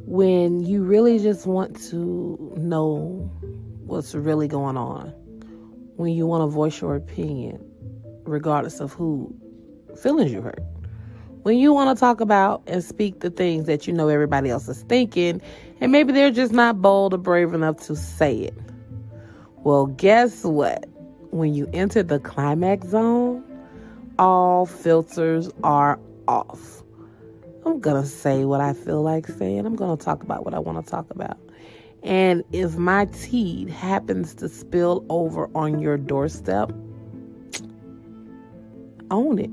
when you really just want to know what's really going on, when you want to voice your opinion, regardless of who feelings you hurt, when you want to talk about and speak the things that you know everybody else is thinking, and maybe they're just not bold or brave enough to say it. Well, guess what? When you enter the climax zone, all filters are off. I'm going to say what I feel like saying. I'm going to talk about what I want to talk about. And if my tea happens to spill over on your doorstep, own it.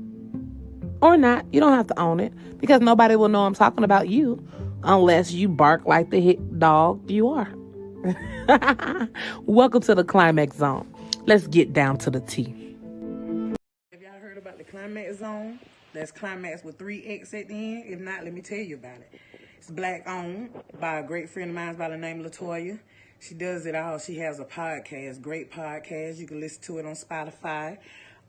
Or not. You don't have to own it, because nobody will know I'm talking about you unless you bark like the hit dog you are. Welcome to the climax zone. Let's get down to the tea. Have y'all heard about the climax zone? That's climax with 3X at the end. If not, let me tell you about it. It's black owned by a great friend of mine by the name of Latoya. She does it all. She has a podcast, great podcast. You can listen to it on Spotify.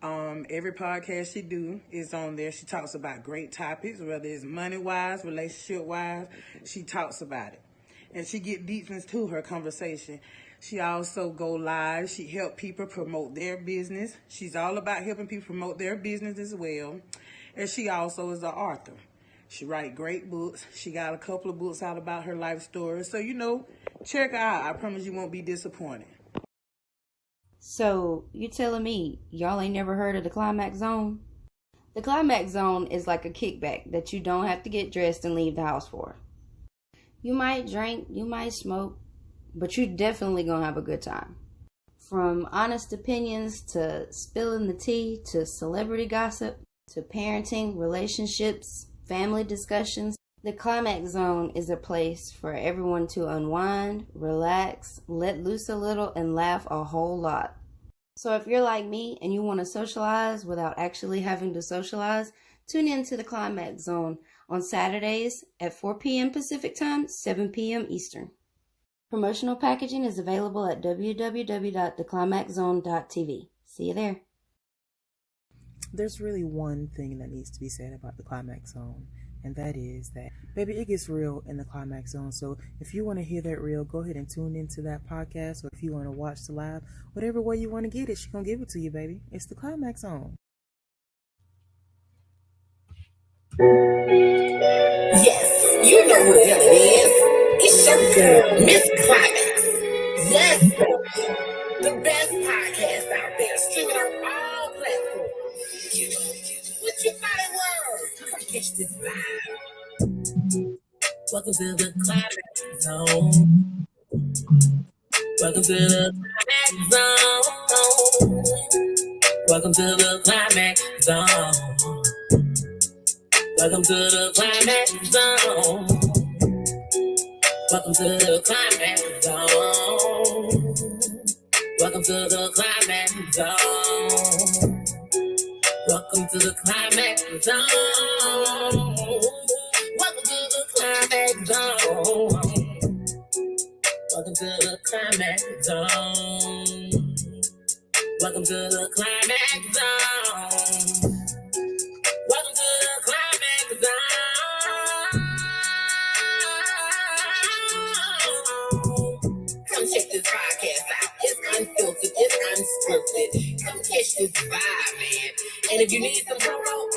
Every podcast she do is on there. She talks about great topics, whether it's money-wise, relationship-wise. She talks about it. And she get deep into her conversation. She also go live. She help people promote their business. She's all about helping people promote their business as well. And she also is an author. She write great books. She got a couple of books out about her life story. So, check her out. I promise you won't be disappointed. So, you telling me y'all ain't never heard of the climax zone? The climax zone is like a kickback that you don't have to get dressed and leave the house for. You might drink, you might smoke, but you definitely gonna have a good time. From honest opinions to spilling the tea to celebrity gossip to parenting, relationships, family discussions, the climax zone is a place for everyone to unwind, relax, let loose a little, and laugh a whole lot. So if you're like me and you want to socialize without actually having to socialize, tune in to the climax zone on Saturdays at 4 p.m. Pacific Time, 7 p.m. Eastern. Promotional packaging is available at www.theclimaxzone.tv. See you there. There's really one thing that needs to be said about the climax zone, and that is that, baby, it gets real in the climax zone. So if you want to hear that real, go ahead and tune into that podcast, or if you want to watch the live, whatever way you want to get it, she's going to give it to you, baby. It's the climax zone. Yes, you know who the hell it is. It's your girl, Miss Climax. Yes, the best podcast out there, streaming on all platforms. What you thought it was? Come catch this vibe. Welcome to the climax zone. Welcome to the climax zone. Welcome to the climax zone. Welcome to the climax zone. Welcome to the climax zone. Welcome to the climax zone. Welcome to the climax zone. Welcome to the climax zone. Welcome to the climax zone. Welcome to the climax zone. Welcome to the climax zone. Come check this podcast out. It's unfiltered, it's unscripted. Come catch this vibe, man. And if you need some promo,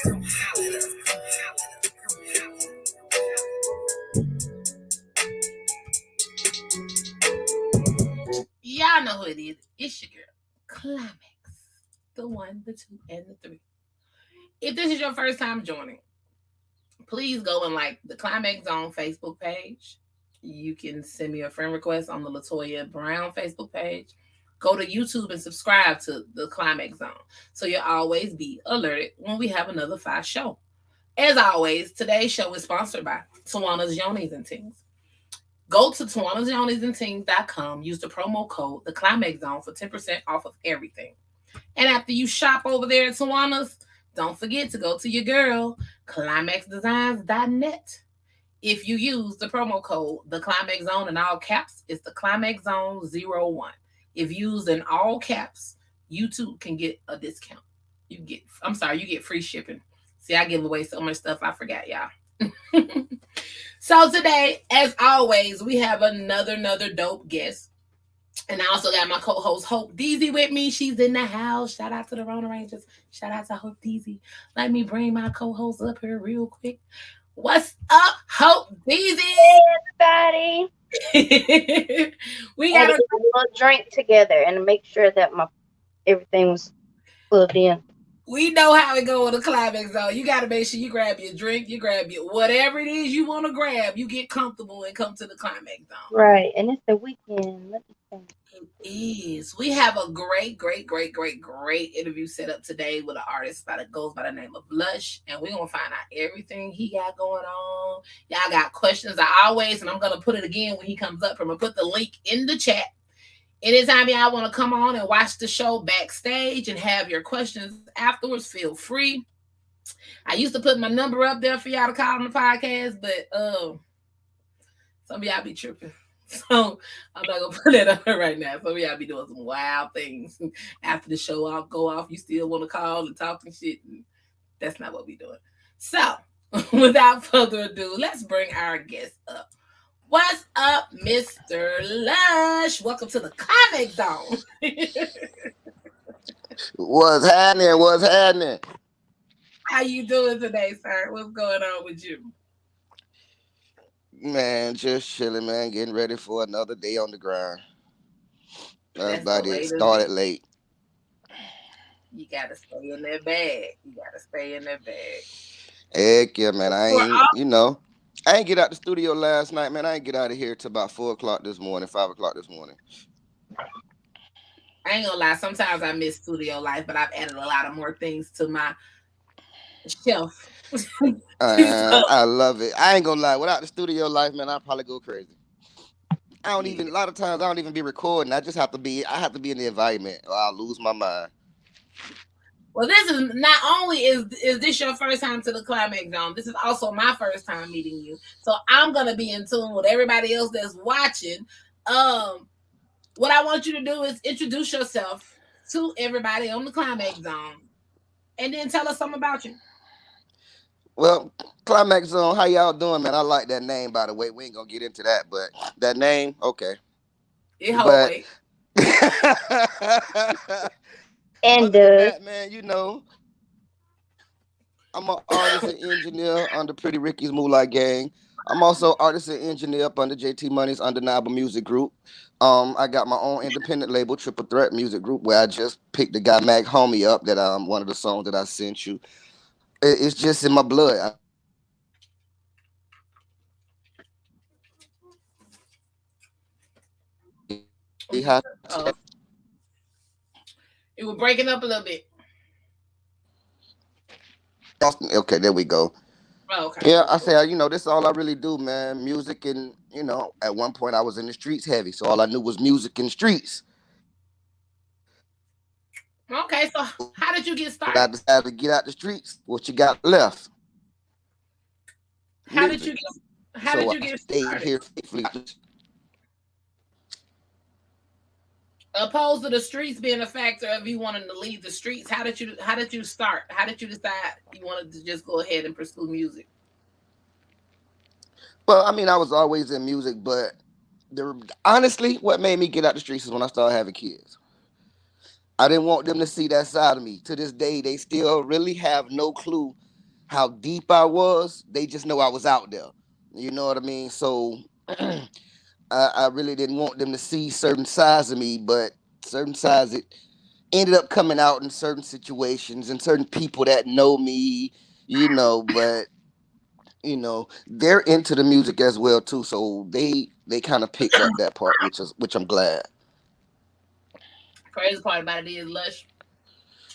come holler at us. Come holler at us. Come holler. Y'all know who it is. It's your girl, Climax. The 1, the 2, and the 3. If this is your first time joining, please go and like the Climax Zone Facebook page. You can send me a friend request on the Latoya Brown Facebook page. Go to YouTube and subscribe to the Climax Zone so you'll always be alerted when we have another 5 show. As always, today's show is sponsored by Tawana's Yonis and Tings. Go to Tawana'sYonisandTings.com. Use the promo code The Climax Zone for 10% off of everything. And after you shop over there at Tawana's, don't forget to go to your girl, ClimaxDesigns.net. If you use the promo code The Climax Zone in all caps, it's the Climax Zone 01. If used in all caps, you too can get a discount. You get free shipping. See, I give away so much stuff I forgot, y'all. So today, as always, we have another dope guest. And I also got my co-host Hope Deezy with me. She's in the house. Shout out to the Rona Rangers. Shout out to Hope Deezy. Let me bring my co-host up here real quick. What's up, Hope Deezy? Everybody. We I had got to a get a little drink together and make sure that my everything was plugged in. we know how it go in the climax zone. You got to make sure you grab your drink, you grab your whatever it is you want to grab. You get comfortable and come to the climax zone. Right. And it's the weekend. Let me think. It is. We have a great interview set up today with an artist that goes by the name of Lush, and we're gonna find out everything he got going on. Y'all got questions as always, and I'm gonna put it again when he comes up. I'm gonna put the link in the chat. Anytime y'all want to come on and watch the show backstage and have your questions afterwards, feel free. I used to put my number up there for y'all to call on the podcast, but some of y'all be tripping. So I'm not gonna put that up right now. Some of y'all be doing some wild things after the show off go off. You still want to call and talk and shit. And that's not what we doing. So without further ado, let's bring our guest up. What's up, Mr. Lush? Welcome to the Comic Zone. What's happening? What's happening? How you doing today, sir? What's going on with you? Man, just chilling, man. Getting ready for another day on the grind. That's the Everybody way it to started be. late. You gotta stay in that bag. You gotta stay in that bag. Heck yeah, man. For all, I ain't get out the studio last night, man. I ain't get out of here till about 4 o'clock this morning, 5 o'clock this morning. I ain't gonna lie. Sometimes I miss studio life, but I've added a lot of more things to my shelf. So, I love it. I ain't gonna lie. Without the studio life, man, I'd probably go crazy. A yeah. lot of times I don't even be recording. I have to be in the environment or I'll lose my mind. Well, this is not only is this your first time to the climax zone. This is also my first time meeting you. So I'm gonna be in tune with everybody else that's watching. Um, what I want you to do is introduce yourself to everybody on the climax zone, and then tell us something about you. Well, Climax Zone, how y'all doing, man? I like that name, by the way. We ain't gonna get into that, but that name, okay. It whole But way. And other than does. that, man, I'm an artist and engineer under Pretty Ricky's Moonlight Gang. I'm also artist and engineer up under JT Money's Undeniable Music Group. I got my own independent label, Triple Threat Music Group, where I just picked the guy Mac Homie up that one of the songs that I sent you. It's just in my blood. I really have to take care of my craft. Uh, it was breaking up a little bit. Okay, there we go. Oh, okay. Yeah, I say, this is all I really do, man. Music and, at one point I was in the streets heavy, so all I knew was music and streets. Okay. So So how did you when get I started? decided to get out the streets, what you got left? How did Music. you get? How So did I you get stayed started? here faithfully. Opposed to the streets being a factor of you wanting to leave the streets, how did you start? How did you decide you wanted to just go ahead and pursue music? Well, I mean, I was always in music, but honestly, what made me get out the streets is when I started having kids. I didn't want them to see that side of me. To this day, they still really have no clue how deep I was. They just know I was out there. You know what I mean? So I really didn't want them to see certain sides of me, but certain sides it ended up coming out in certain situations and certain people that know me, but they're into the music as well too. So they kind of picked up that part, which I'm glad. Crazy part about it is, Lush,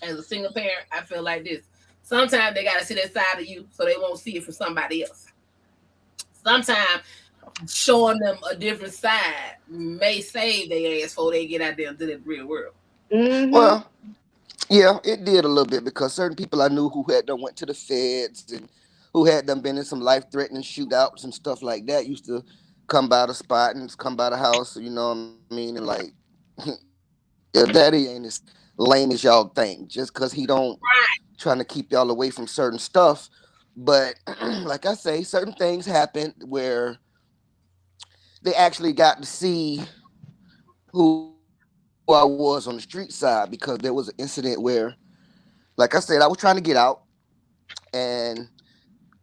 as a single parent, I feel like this. Sometimes they gotta see that side of you so they won't see it from somebody else. Sometimes showing them a different side may save their ass before they get out there into the real world. Mm-hmm. Well, yeah, it did a little bit because certain people I knew who had done went to the feds and who had done been in some life threatening shootouts and stuff like that used to come by the spot and come by the house, you know what I mean? And like, your daddy ain't as lame as y'all think. Just because he don't trying to keep y'all away from certain stuff, But like I say, certain things happened where they actually got to see who I was on the street side because there was an incident where, like I said, I was trying to get out, and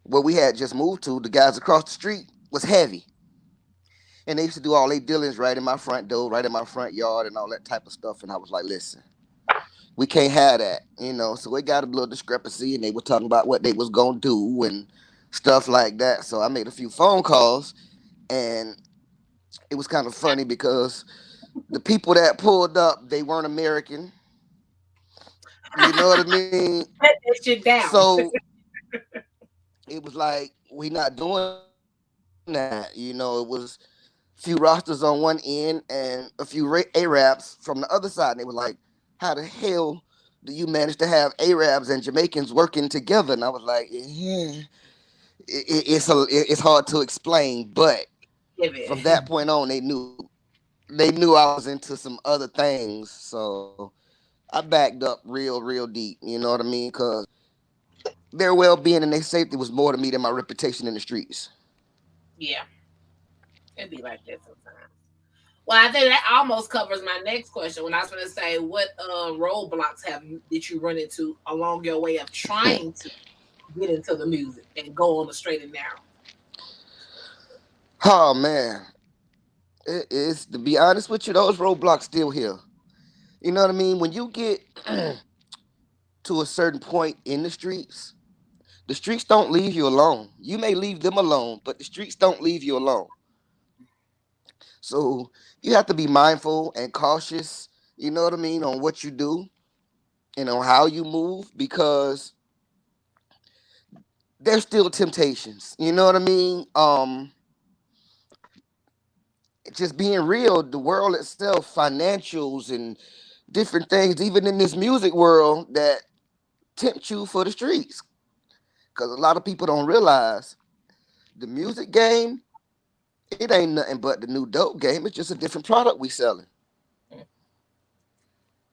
where we had just moved to, the guys across the street was heavy, and they used to do all their dealings right in my front door, right in my front yard, and all that type of stuff. And I was like, listen, we can't have that, you know. So we got a little discrepancy, and they were talking about what they was gonna do and stuff like that. So I made a few phone calls, and it was kind of funny because the people that pulled up, they weren't American. You know what I mean? Cut that shit down. So it was like we not doing that. You know, it was a few rosters on one end and a few Arabs from the other side, and they were like, "How the hell do you manage to have Arabs and Jamaicans working together?" And I was like, "Yeah, it's hard to explain." But Give from it. that point on, they knew I was into some other things, so I backed up real deep. You know what I mean? Because their well being and their safety was more to me than my reputation in the streets. Yeah, it'd be like that sometimes. Well, I think that almost covers my next question. When I was going to say, what roadblocks did you run into along your way of trying to get into the music and go on the straight and narrow? Oh man, it is to be honest with you, those roadblocks still here. You know what I mean? When you get to a certain point in the streets don't leave you alone. You may leave them alone, but the streets don't leave you alone. So you have to be mindful and cautious, you know what I mean, on what you do and on how you move because there's still temptations. You know what I mean? Just being real, the world itself, financials and different things, even in this music world, that tempt you for the streets. Because a lot of people don't realize the music game, it ain't nothing but the new dope game. It's just a different product we selling.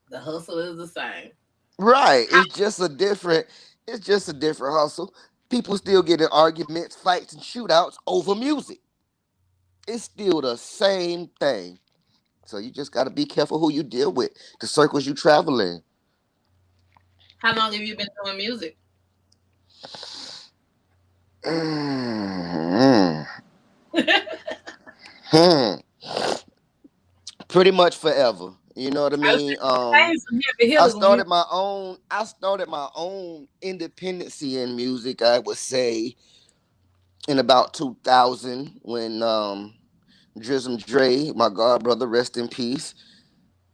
The hustle is the same. Right. How, It's just a different hustle. People still get in arguments, fights, and shootouts over music. It's still the same thing. So you just gotta be careful who you deal with, the circles you travel in. how long have you been doing music? Mm, hmm. Pretty much forever. You know what I I was mean? saying some heavy hitters when you. I started my own independency in music, I would say, in about 2000 when Drism Dre, my god brother, rest in peace,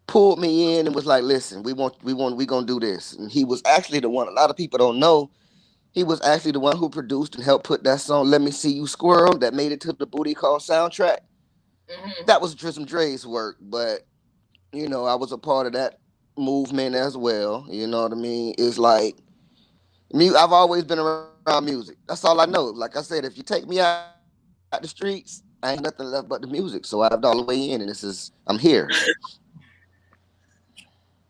pulled me in and was like, "Listen, we gonna do this." And he was actually the one. A lot of people don't know. He was actually the one who produced and helped put that song "Let Me See You Squirrel" that made it to the Booty Call soundtrack. Hmm. That was Drism Dre's work, but I was a part of that movement as well. You know what I mean? It's like I've always been around music. That's all I know. Like I said, if you take me out the streets, I ain't got nothing left but the music. So I dived all the way in, and I'm here.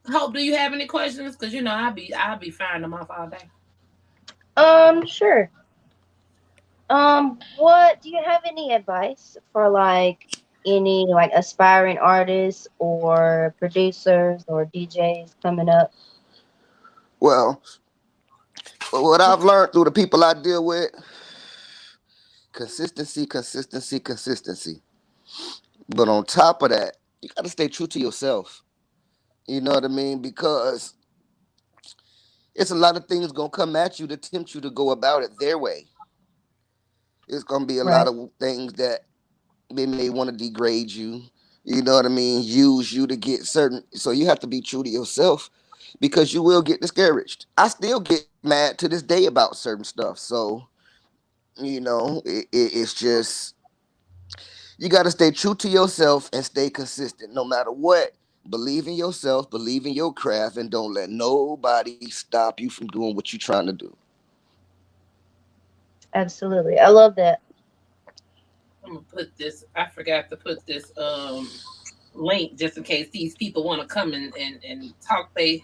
Hope, do you have any questions? Because I'll be firing them off all day. Sure. What do you have any advice for like any like aspiring artists or producers or DJs coming up? Well, what I've learned through the people I deal with, consistency. But on top of that, you got to stay true to yourself. You know what I mean? Because it's a lot of things gonna come at you to tempt you to go about it their way. It's gonna be a lot Right. of things that they may want to degrade you. You know what I mean? Use you to get certain. So you have to be true to yourself because you will get discouraged. I still get mad to this day about certain stuff. So it's just you got to stay true to yourself and stay consistent no matter what. Believe in yourself, believe in your craft, and don't let nobody stop you from doing what you're trying to do. Absolutely. I love that. I'm gonna put this. I forgot to put this link just in case these people want to come and talk. They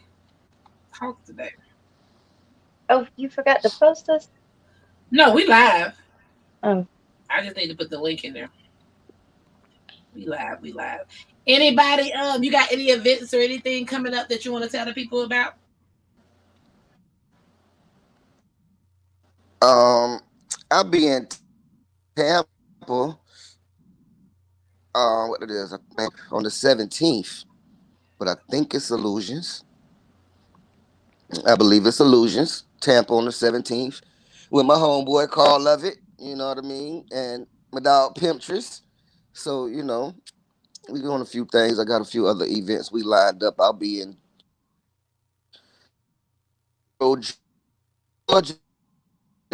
talk today. Oh, you forgot to post us? No, we live. Oh, I just need to put the link in there. We live. We live. Anybody? You got any events or anything coming up that you want to tell the people about? Um, I'll be in Tampa. What it is? I think on the 17th, but I think it's Illusions. I believe it's Illusions. Tampa on the 17th with my homeboy Carl Lovett. You know what I mean? And my dog Pimptress. So we doing a few things. I got a few other events we lined up. I'll be in Georgia,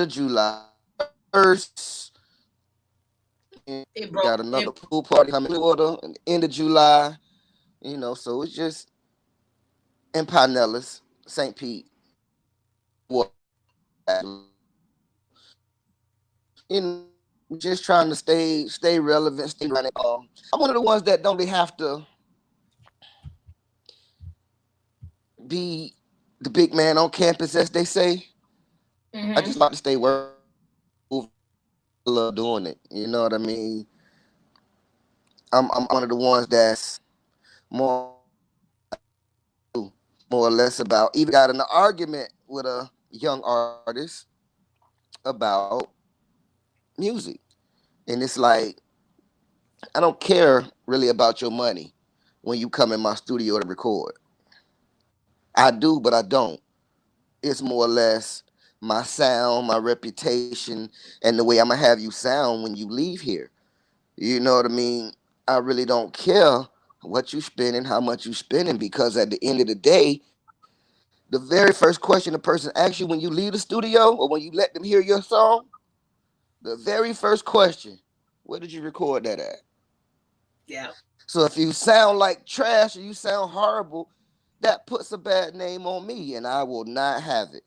July 1st. It We broke. got It. another pool party coming in Florida at the end of July. So it's just in Pinellas, St. Pete, just trying to stay relevant, stay running. I'm one of the ones that don't really have to be the big man on campus, as they say. I Mm-hmm. just like to stay working. I love doing it. You know what I mean? I'm one of the ones that's more more or less about. Even got in an argument with a young artist about music, and it's like I don't care really about your money when you come in my studio to record. I do, but I don't. It's more or less my sound, my reputation, and the way I'm gonna have you sound when you leave here. You know what I mean? I really don't care what you spending, how much you spending, because at the end of the day, the very first question a person asks you when you leave the studio or when you let them hear your song, the very first question, where did you record that at? Yeah. So if you sound like trash or you sound horrible, that puts a bad name on me, and I will not have it.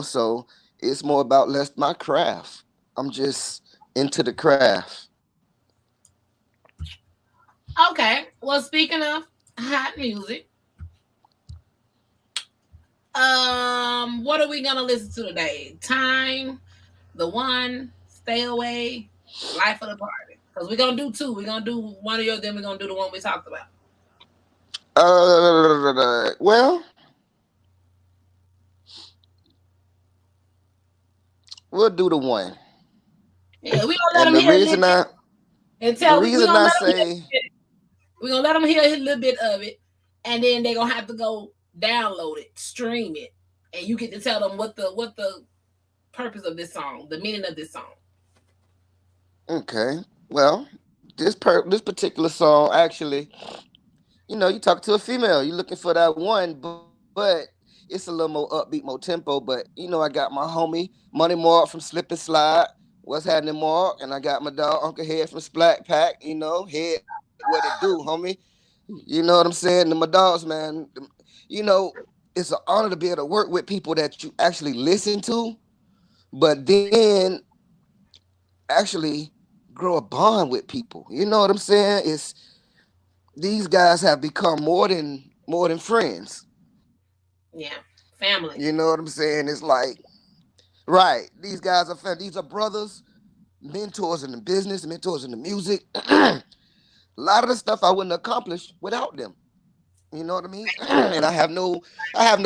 So it's more about less my craft. I'm just into the craft. Okay. Well, speaking of hot music, what are we gonna listen to today? Time, the one, stay away, life of the party. Because we're gonna do two. We're gonna do one of yours, then we're gonna do the one we talked about. Well, we'll do the one. Yeah, we gonna let And them the hear a little reason bit I and the tell. We reason gonna I let them hear. say We gonna let them hear a little bit of it, and then they gonna have to go download it, stream it, and you get to tell them what the purpose of this song, the meaning of this song. okay, well, this particular song actually, you talk to a female, you're looking for that one, but it's a little more upbeat, more tempo. But I got my homie Money Mark from Slip and Slide. What's happening, Mark? And I got my dog Uncle Head from Splat Pack. Head, what it do, homie? You know what I'm saying? My dogs, man. It's an honor to be able to work with people that you actually listen to, but then actually grow a bond with people. You know what I'm saying? It's these guys have become more than friends. Yeah, family. You know what I'm saying? It's like right. These guys are these are brothers, mentors in the business, mentors in the music. A lot of the stuff I wouldn't accomplish without them. You know what I mean? And I have no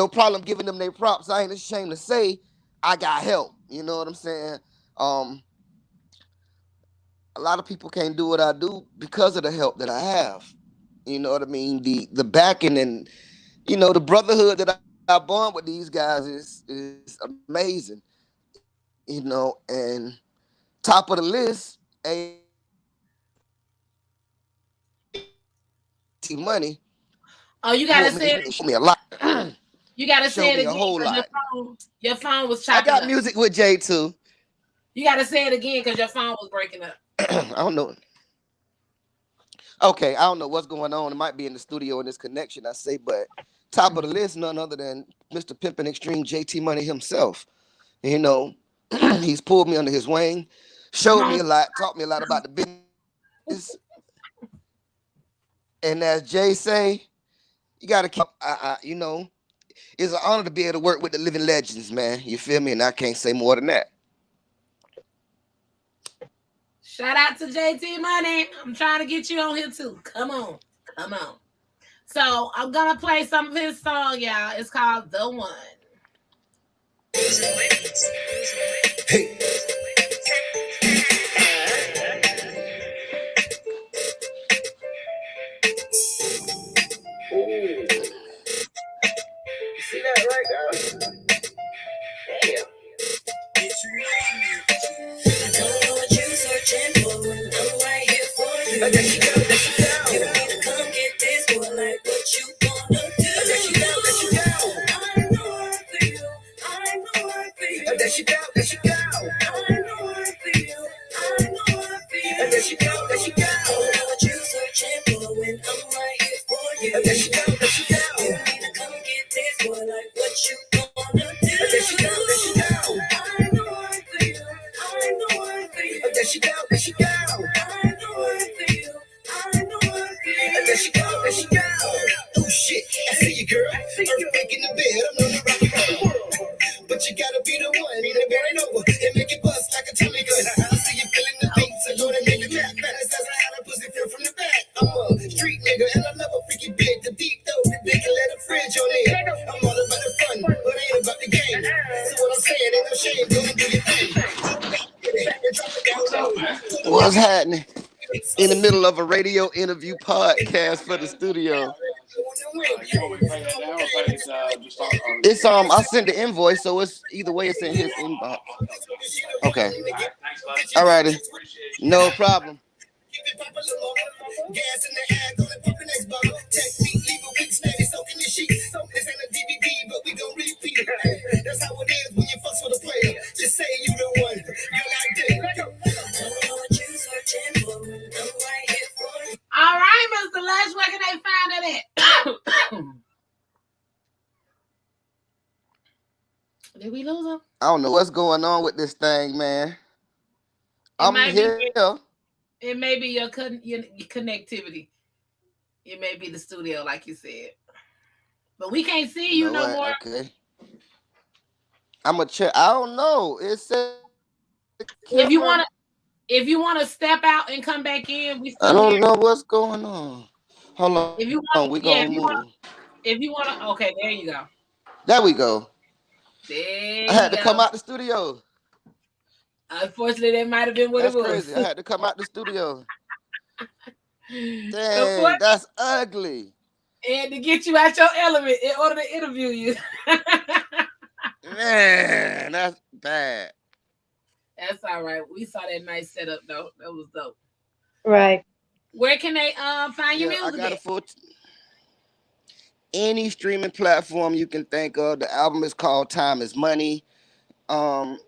problem giving them their props. I ain't ashamed to say I got help. You know what I'm saying? Um, a lot of people can't do what I do because of the help that I have. You know what I mean? The backing and the brotherhood that I bond with these guys is amazing. And top of the list, JT Money Oh, you pulled gotta me say and it. showed me a lot. You gotta say Showed it me a again whole because lot. your phone was I chopping got up. music with J too. You gotta say it again because your phone was breaking up. I don't know. Okay, I don't know what's going on. It might be in the studio in this connection. I say, but top of the list, none other than Mr. Pimpin' Extreme JT Money himself. You know, he's pulled me under his wing, showed me a lot, taught me a lot about the business. And as Jay say, you got to keep. You know, it's an honor to be able to work with the living legends, man. You feel me? And I can't say more than that. Shout out to JT Money. I'm trying to get you on here too. Come on. Come on. So I'm gonna play some of his song, y'all. It's called The One. Hey, see that right there? Damn. I don't know what you're searching for, and I'm right here for you. There she go, there she go. You need to come get this boy, like what you gonna do? There she go, there she go. I know I feel, I know I feel. There she go, there she go. I know I feel, I know I feel. There she go, there she go. I don't know what you're searching for, when I'm right here for you. There she go, there she go. You need to come get this boy, like what you gonna do? There she go, there she go. I know I feel, I know I feel. There she go, there she go. I know I feel, I know I feel. There she go, there she go. Oh shit, I see you, girl. Earthquake in the bed, I'm on the rocky world. But you gotta be the one, need to bend it over and make it bust like a Tommy gun. I see you feeling the beat, so go and make it clap. Fantasize on how the pussy feel from the back. I'm a street nigga and I love a freaky big, the deep though, the big and let a fridge on it. I'm all about the fun, but I ain't about the game. So what I'm saying, ain't no shame, go and do your thing. And drop it down What's up, low. man? What's happening? In the middle of a radio interview podcast for the studio. You want me to play that now or play this just on It's I sent the invoice, so it's either way. It's in his inbox. Okay. all right, thanks, bud. Alrighty. Appreciate you. No problem. Gas in the air, gonna pump the next bottle. Tech feet, leave a week, steady soaking the sheets. This ain't a DVD, but we gon' repeat it. That's how it is when you fuss with a player. Just say you the one, you like that. I don't know what you searching for, I'm right here for you. All right, Mr. Lush, where can they find it at? Did we lose him? I don't know what's going on with this thing, man. It I'm might be. here. It may be your connectivity. It may be the studio, like you said. But we can't see You you know no what? more. Okay. I'm a check. I don't know. It said the camera. If you wanna step out and come back in, we I still don't here. know what's going on. Hold on. We If you gonna want, move. yeah, if you wanna, okay, there you go. There we go. There I had you to come go. out the studio. Unfortunately, that might have been what it That's was. crazy. I had to come out the studio. Dang, Unfortunately, that's ugly. and to get you out your element in order to interview you. Man, that's bad. That's all right. We saw that nice setup though. That was dope. Right. Where can they find your Yeah, I music got at? a full any streaming platform you can think of. The album is called Time is Money. Um,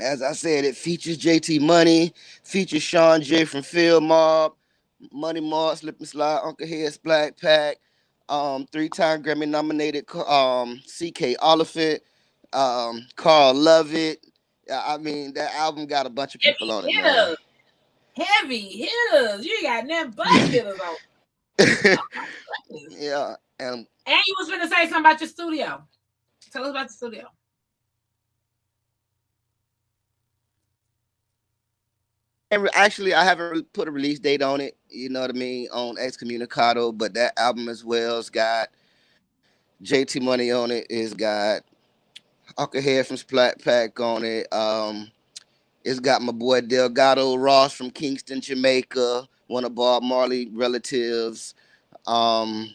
as I said, it features JT Money, features Sean J from Field Mob, Money Mark, Slip and Slide, Uncle Heads, Black Pack, three-time Grammy nominated CK Oliphant, Carl Lovett. Yeah, I mean that album got a bunch of people Heavy on it, man. hitters. Heavy hitters. You got nothing but hitters on. Goodness. Yeah, and And you was gonna say something about your studio. Tell us about the studio. actually, I haven't put a release date on it. You know what I mean on Excommunicado, but that album as well's got JT Money on it. It's got Uncle Head from Splat Pack on it. It's got my boy Delgado Ross from Kingston, Jamaica, one of Bob Marley relatives. Um,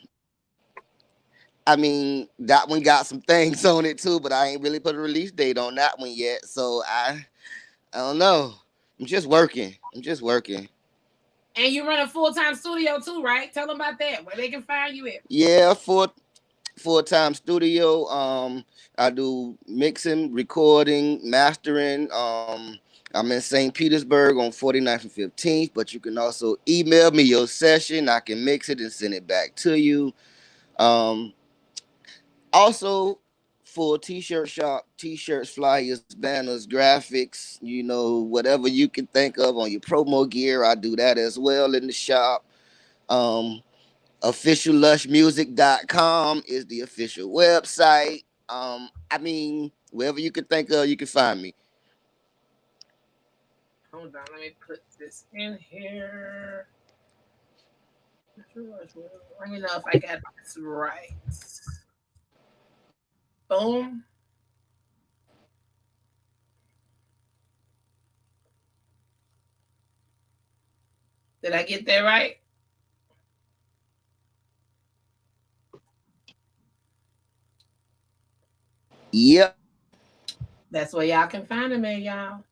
I mean, that one got some things on it too, but I ain't really put a release date on that one yet. So I don't know. I'm just working. I'm just working. And you run a full-time studio too, right? Tell them about that. Where they can find you at. Yeah, full time studio. I do mixing, recording, mastering. I'm in St. Petersburg on 49th and 15th, but you can also email me your session. I can mix it and send it back to you. Um, Also, full t-shirt shop, t-shirts, flyers, banners, graphics, whatever you can think of on your promo gear. I do that as well in the shop. Um, officiallushmusic.com is the official website. I mean, wherever you can think of, you can find me. Hold on, let me put this in here. Let me know if I got this right. Boom. Did I get that right? Yep. That's where y'all can find them at, y'all.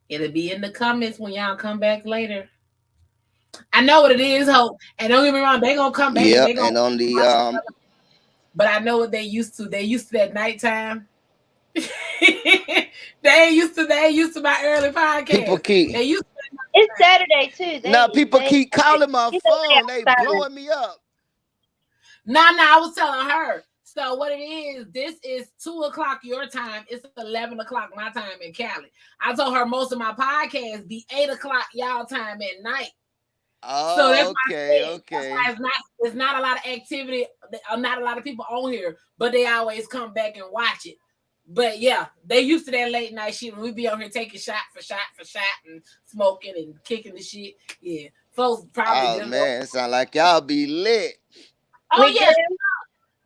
It'll be in the comments when y'all come back later. I know what it is, Hope. And don't get me wrong, they gonna come back and Yep. they gonna And on the watch it. But I know what they used to. They used to that nighttime. They ain't used to my early people podcast. keep They used to It's Saturday too. now people They keep calling my it's phone. only They outside. blowing me up. I was telling her. So what it is, this is 2 o'clock your time. It's 11 o'clock my time in Cali. I told her most of my podcasts be 8 o'clock y'all time at night. So that's Oh, why I okay, said that's why okay. it's not a lot of activity, not a lot of people on here, but they always come back and watch it. But yeah, they used to that late night shit when we be on here taking shot for shot for shot and smoking and kicking the shit. Yeah, folks probably Oh just don't. man, it sound like y'all be lit. Oh We yeah, do.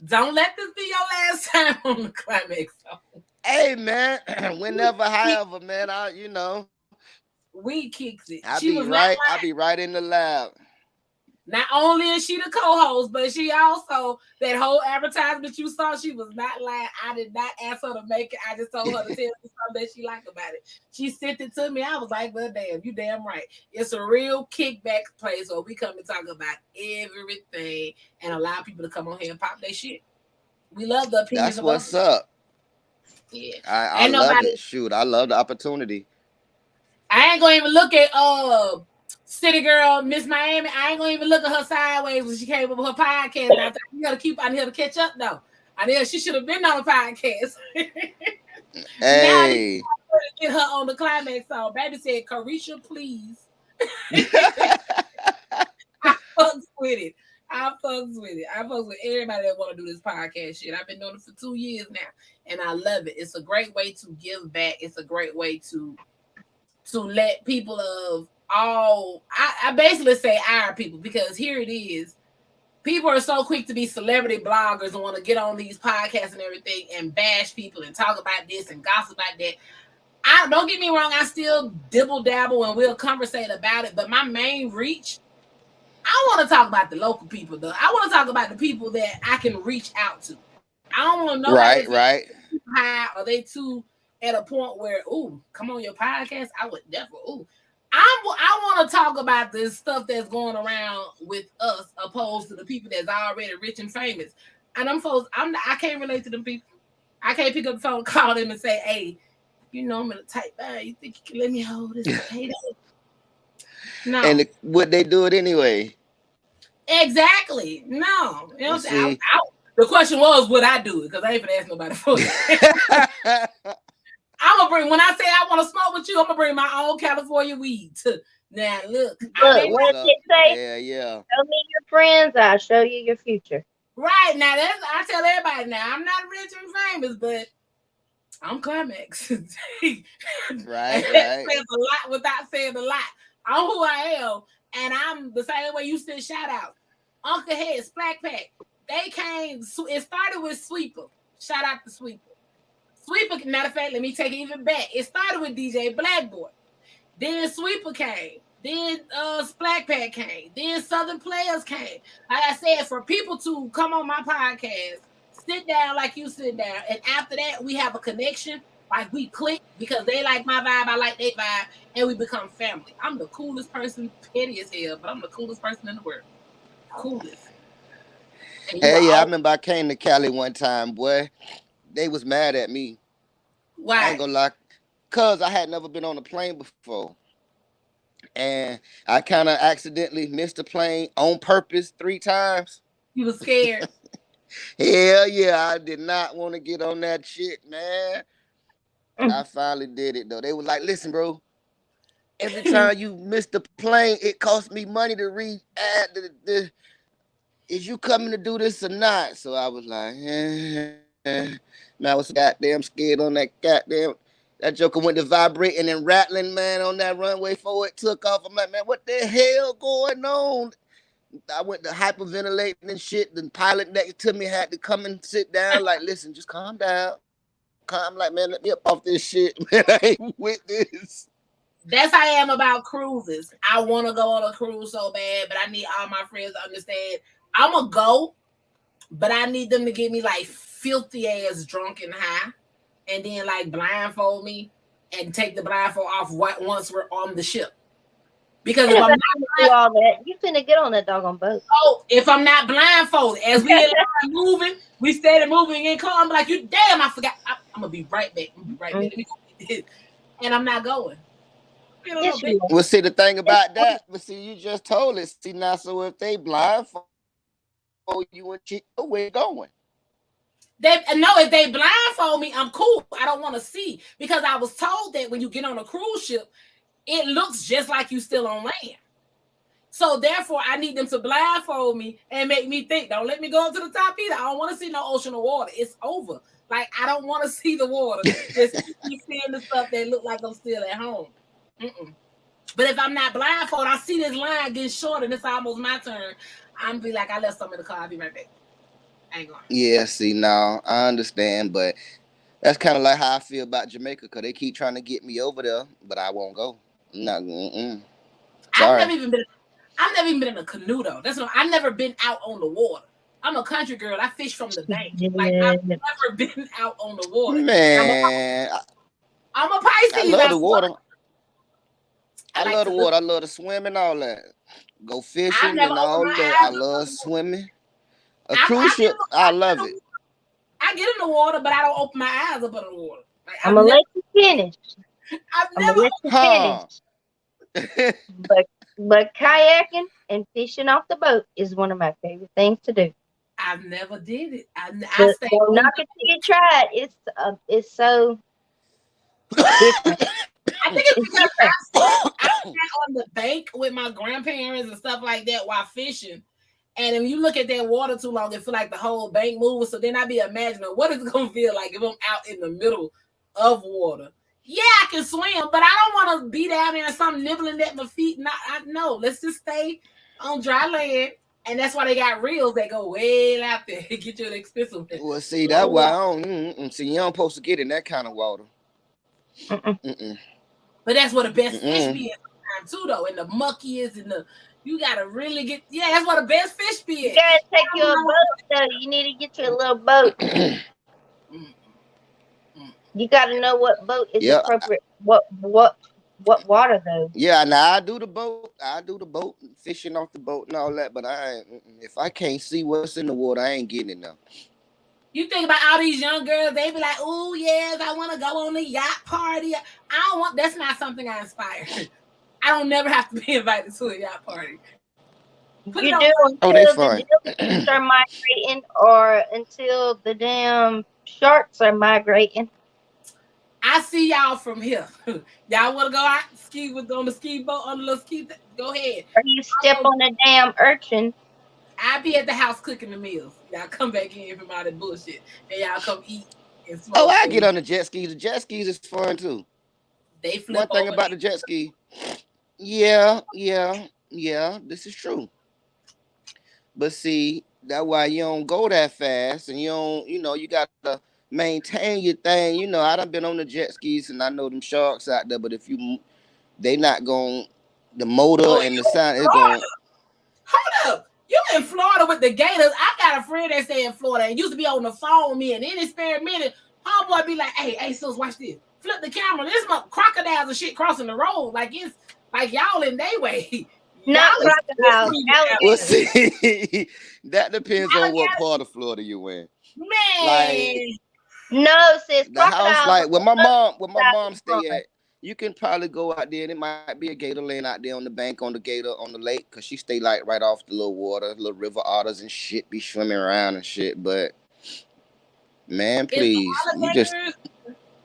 don't let this be your last time on the climax. Hey man, We whenever, kick- however, man, we kicks it. I She be was not right. I be right in the lab. Not only is she the co-host, but she also that whole advertisement you saw. She was not lying. I did not ask her to make it. I just told her to tell me something that she liked about it. She sent it to me. I was like, "Well, damn, you damn right. It's a real kickback place where we come and talk about everything and allow people to come on here and pop their shit. We love the opinions That's of what's others. up. Yeah, I ain't love nobody. it. Shoot, I love the opportunity. I ain't gonna even look at City Girl Miss Miami. I ain't gonna even look at her sideways when she came up with her podcast. Now you gotta keep on here to catch up though. I know she should have been on the podcast. Now I need Hey. to get her on the climax song. Baby said, Carisha, please. I fucks with it. I fucks with it. I fucks with everybody that want to do this podcast shit. I've been doing it for 2 years now, and I love it. It's a great way to give back. It's a great way to let people of all I basically say our people because here it is. People are so quick to be celebrity bloggers and want to get on these podcasts and everything and bash people and talk about this and gossip about that. I don't get me wrong, I still dibble dabble and we'll conversate about it, but my main reach, I want to talk about the local people though. I want to talk about the people that I can reach out to. I don't want nobody Right, that feels right. too high or they too at a point where, ooh, come on your podcast. I would definitely, ooh. I want to talk about the stuff that's going around with us, opposed to the people that's already rich and famous. And them folks, I can't relate to them people. I can't pick up the phone, and call them, and say, "Hey, I'm in a tight bag. You think you can let me hold this payday?" And No, would they do it anyway? exactly. No, you know what You I'm saying. see. The question was, would I do it? Because I ain't gonna ask nobody for it. I'm gonna bring when I say I want to smoke with you, I'm gonna bring my own California weed. Now look, I Look, may That's what not what's did it up. say? Hell yeah. Show me your friends, I'll show you your future. right now. That's I tell everybody now. I'm not rich and famous, but I'm climax. And Right, that right. says a lot without saying a lot. I'm who I am, and I'm the same way you said. Shout out, Uncle Head, Splack Pack. They came. It started with Sweeper. Shout out to Sweeper. Sweeper. Matter of fact, let me take it even back. It started with DJ Blackboy. Then Sweeper came. Then Splack Pack came. Then Southern Players came. Like I said, for people to come on my podcast, sit down like you sit down, and after that we have a connection. Like we click because they like my vibe, I like their vibe, and we become family. I'm the coolest person, petty as hell, but I'm the coolest person in the world. Coolest. And you Hey, are yeah, I all remember I came to Cali one time, boy. They was mad at me. I ain't why? gonna lie. Cause I had never been on a plane before. And I kind of accidentally missed the plane on purpose 3 times. You was scared. Hell yeah, I did not want to get on that shit, man. I finally did it though. They was like, "Listen, bro. Every time you miss the plane, it costs me money to re add the." is you coming to do this or not? So I was like, man, I was so goddamn scared on that goddamn. That joker went to vibrating and rattling, man, on that runway before it took off. I'm like, man, what the hell going on? I went to hyperventilating and shit. The pilot next to me had to come and sit down. Like, listen, just calm down. Calm. Like, man, let me up off this shit. Man, I ain't with this. That's how I am about cruises. I want to go on a cruise so bad, but I need all my friends to understand. I'm going to go, but I need them to get me like filthy ass drunk and high, and then like blindfold me and take the blindfold off once we're on the ship. Because And if if I'm I do not, all that, you finna get on that doggone boat. oh, if I'm not blindfolded, as we moving, we started moving and come. I'm like, you damn, I forgot. I'm gonna be right back. I'm gonna be right back. Mm. Let me go get this. And I'm not going. You don't know, Yes, bitch. you are. Well, see, the thing Yes, about you are. that, but see, you just told it. See, now, so if they blindfold you and shit, where you going? They no, if they blindfold me, I'm cool. I don't want to see because I was told that when you get on a cruise ship, it looks just like you still on land. So therefore, I need them to blindfold me and make me think. Don't let me go up to the top either. I don't want to see no ocean or water. It's over. Like I don't want to see the water. Just keep seeing the stuff that look like I'm still at home. Mm-mm. But if I'm not blindfolded, I see this line getting short and it's almost my turn. I'm be like, I left something in the car. I'll be right back. I ain't going. Yeah, see, now I understand, but that's kind of like how I feel about Jamaica, cause they keep trying to get me over there, but I won't go. I'm not. I've never Sorry. even been. I've never even been in a canoe though. That's what I've never been out on the water. I'm a country girl. I fish from the bank. Like I've Yeah. never been out on the water. And Man, I'm a I Pisces. love the water. I I like love to the look. water. I love to swim and all that. Go I've fishing never and opened all my that. I eyes up love under the water. swimming. A I cruise get ship, I love it. I get in the water, but I don't open my eyes up under the water. Like I'm gonna let you finish. I've I'm gonna never, let you finish. Huh. But kayaking and fishing off the boat is one of my favorite things to do. I've never did it. I But stay don't on knock it till you try it. It's so different. I think it's It's because different. I sat on the bank with my grandparents and stuff like that while fishing. And if you look at that water too long, it feel like the whole bank moving. So then I be imagining what it's gonna feel like if I'm out in the middle of water. Yeah, I can swim, but I don't want to be down there and something nibbling at my feet. Not, no, let's just stay on dry land. And that's why they got reels that go way out there. Get you an expensive one. Well, see, that's Low why I water. don't. See, you don't supposed to get in that kind of water. Mm-mm. Mm-mm. But that's where the best fish Mm-mm. be at sometimes too, though. And the muckiest and the you gotta really get that's where the best fish be You at. gotta take you a boat though. You need to get you a little boat. Mm, mm. You gotta know what boat is Yeah, appropriate. What water though? yeah. Now I do the boat. I do the boat, fishing off the boat and all that. But I, ain't, if I can't see what's in the water, I ain't getting it now. You think about all these young girls, they be like, "Oh yes, I want to go on a yacht party." I don't want. That's not something I inspire. I don't never have to be invited to a yacht party. Put it You on. do Oh, they until the fun. jellyfish are migrating or until the damn sharks are migrating. I see y'all from here. Y'all want to go out ski with on the ski boat on the little ski? Go ahead. Or you step on a damn urchin. I be at the house cooking the meals. Y'all come back in from all that bullshit, and y'all come eat and Oh, smoke, I get and on the jet skis. The jet skis is fun too. they One flip thing over. about the jet ski, yeah, yeah, yeah. This is true. But see, that's why you don't go that fast, and you don't. You gotta maintain your thing. I done been on the jet skis, and I know them sharks out there. But if they not going, the motor Oh, and the you in sound is going. Florida? Hold up. You in Florida with the Gators? I got a friend that stay in Florida and used to be on the phone with me, and any spare minute, homeboy be like, "Hey, sis, watch this. Flip the camera. This crocodiles and shit crossing the road like it's like y'all in they way. Not Y'all is crocodiles, Well, alligators. see, that depends on what alligators, part of Florida you in. Like man. No, sis, the house, crocodiles are like on where the my other side mom of the stay pond. at. You can probably go out there, and it might be a gator laying out there on the bank on the gator on the lake, cause she stay like right off the little water, little river otters and shit be swimming around and shit. But man, It's please, you just alligators.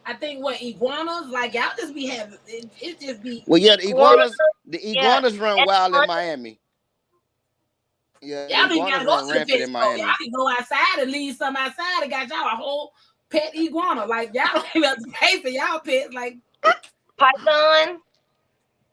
I think what iguanas, like y'all just be having it just be well, yeah, Iguana, the yeah. iguanas run And wild in iguana, Miami. Yeah, Y'all ain't gotta iguanas go run to the rampant pet in store. Y'all Miami. can go outside and leave some outside and got y'all a whole pet iguana. Like y'all don't even have to pay for y'all pets. Like Python. Is it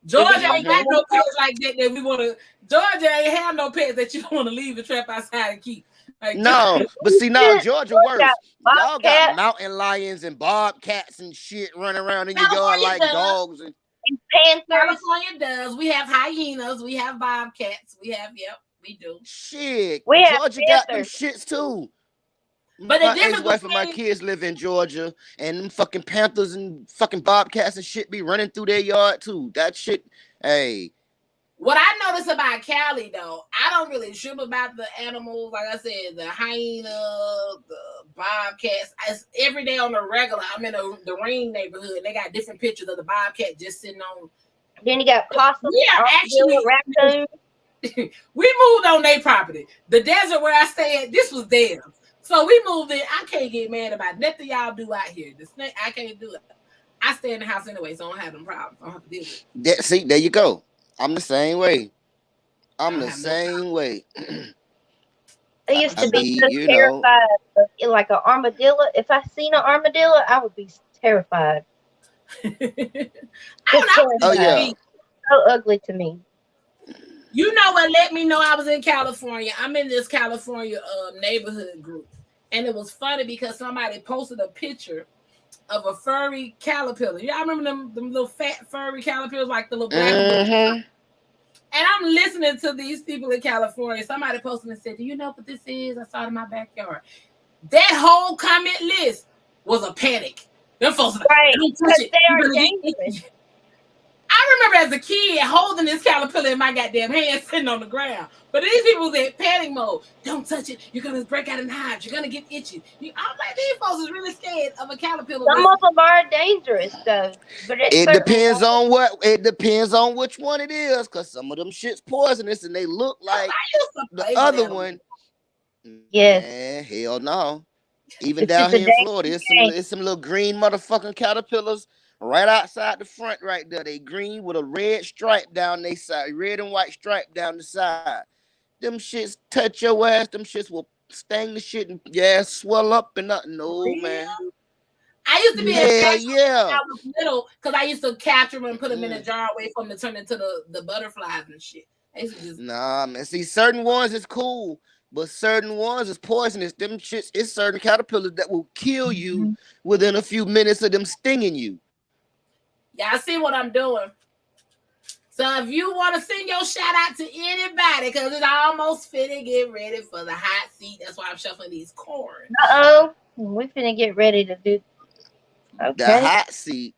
Georgia ain't got python? no pets like that we want to. Georgia ain't have no pets that you don't want to leave the trap outside and keep. Like No, but see now Just Georgia got worse. Y'all got bobcat mountain lions and bobcats and shit running around in your yard California like does. dogs and and panthers. California does. We have hyenas. We have bobcats. We have we do. shit. We have Georgia got them panthers. shits too. But My the ex difference wife and my between kids live in Georgia, and them fucking panthers and fucking bobcats and shit be running through their yard too. That shit, hey, what I notice about Cali though, I don't really trip about the animals. Like I said, the hyena, the bobcats. Every day on the regular, I'm in the Ring neighborhood. They got different pictures of the bobcat just sitting on. Then you got possums, We are armadillo, actually raccoons. we moved on their property. The desert where I stay at, this was theirs. So we moved in. I can't get mad about nothing y'all do out here. The snake, I can't do it. I stay in the house anyway, so I don't have them problems. I don't have to deal with it. see, there you go. I'm the same way. I I'm don't the have no problem. same way. I I used to But be be, so you know, terrified of like an armadillo. If I seen an armadillo, I would be terrified. I Just don't know. I oh used to terrified. yeah. be. So ugly to me. You know what let me know I was in California? I'm in this California neighborhood group. And it was funny because somebody posted a picture of a furry caterpillar. Yeah, I remember them little fat furry caterpillars, like the little black and blue. Mm-hmm. And I'm listening to these people in California. Somebody posted and said, "Do you know what this is? I saw it in my backyard." That whole comment list was a panic. Them folks were like, Right. "Don't touch Because it. they You're are gonna get dangerous. it." I remember as a kid holding this caterpillar in my goddamn hand, sitting on the ground. But these people was in panic mode. Don't touch it. You're gonna break out in hives. You're gonna get itchy. I'm like, these folks is really scared of a caterpillar. Some of them are dangerous though, but at It certain depends levels. on what. It depends on which one it is, cause some of them shit's poisonous and they look Cause like I used to the play with other animals. one. Yes, Man, hell no. Even it's down just a here in dangerous Florida, game. it's some little green motherfucking caterpillars right outside the front right there. They green with a red stripe down their side, red and white stripe down the side. Them shits touch your ass. Them shits will sting the shit and your ass swell up and nothing. No man. Real. I used to be Hell infatuated when yeah. I was little because I used to capture them and put them in a Mm-mm. jar away from them to turn into the butterflies and shit. I used to just Nah, man. See, certain ones is cool, but certain ones is poisonous. Them shits, it's certain caterpillars that will kill you Mhm. within a few minutes of them stinging you. y'all see what I'm doing. So if you want to send your shout out to anybody, because it's almost finna get ready for the hot seat. That's why I'm shuffling these corn. Uh-oh. We finna get ready to do. The Okay. hot seat.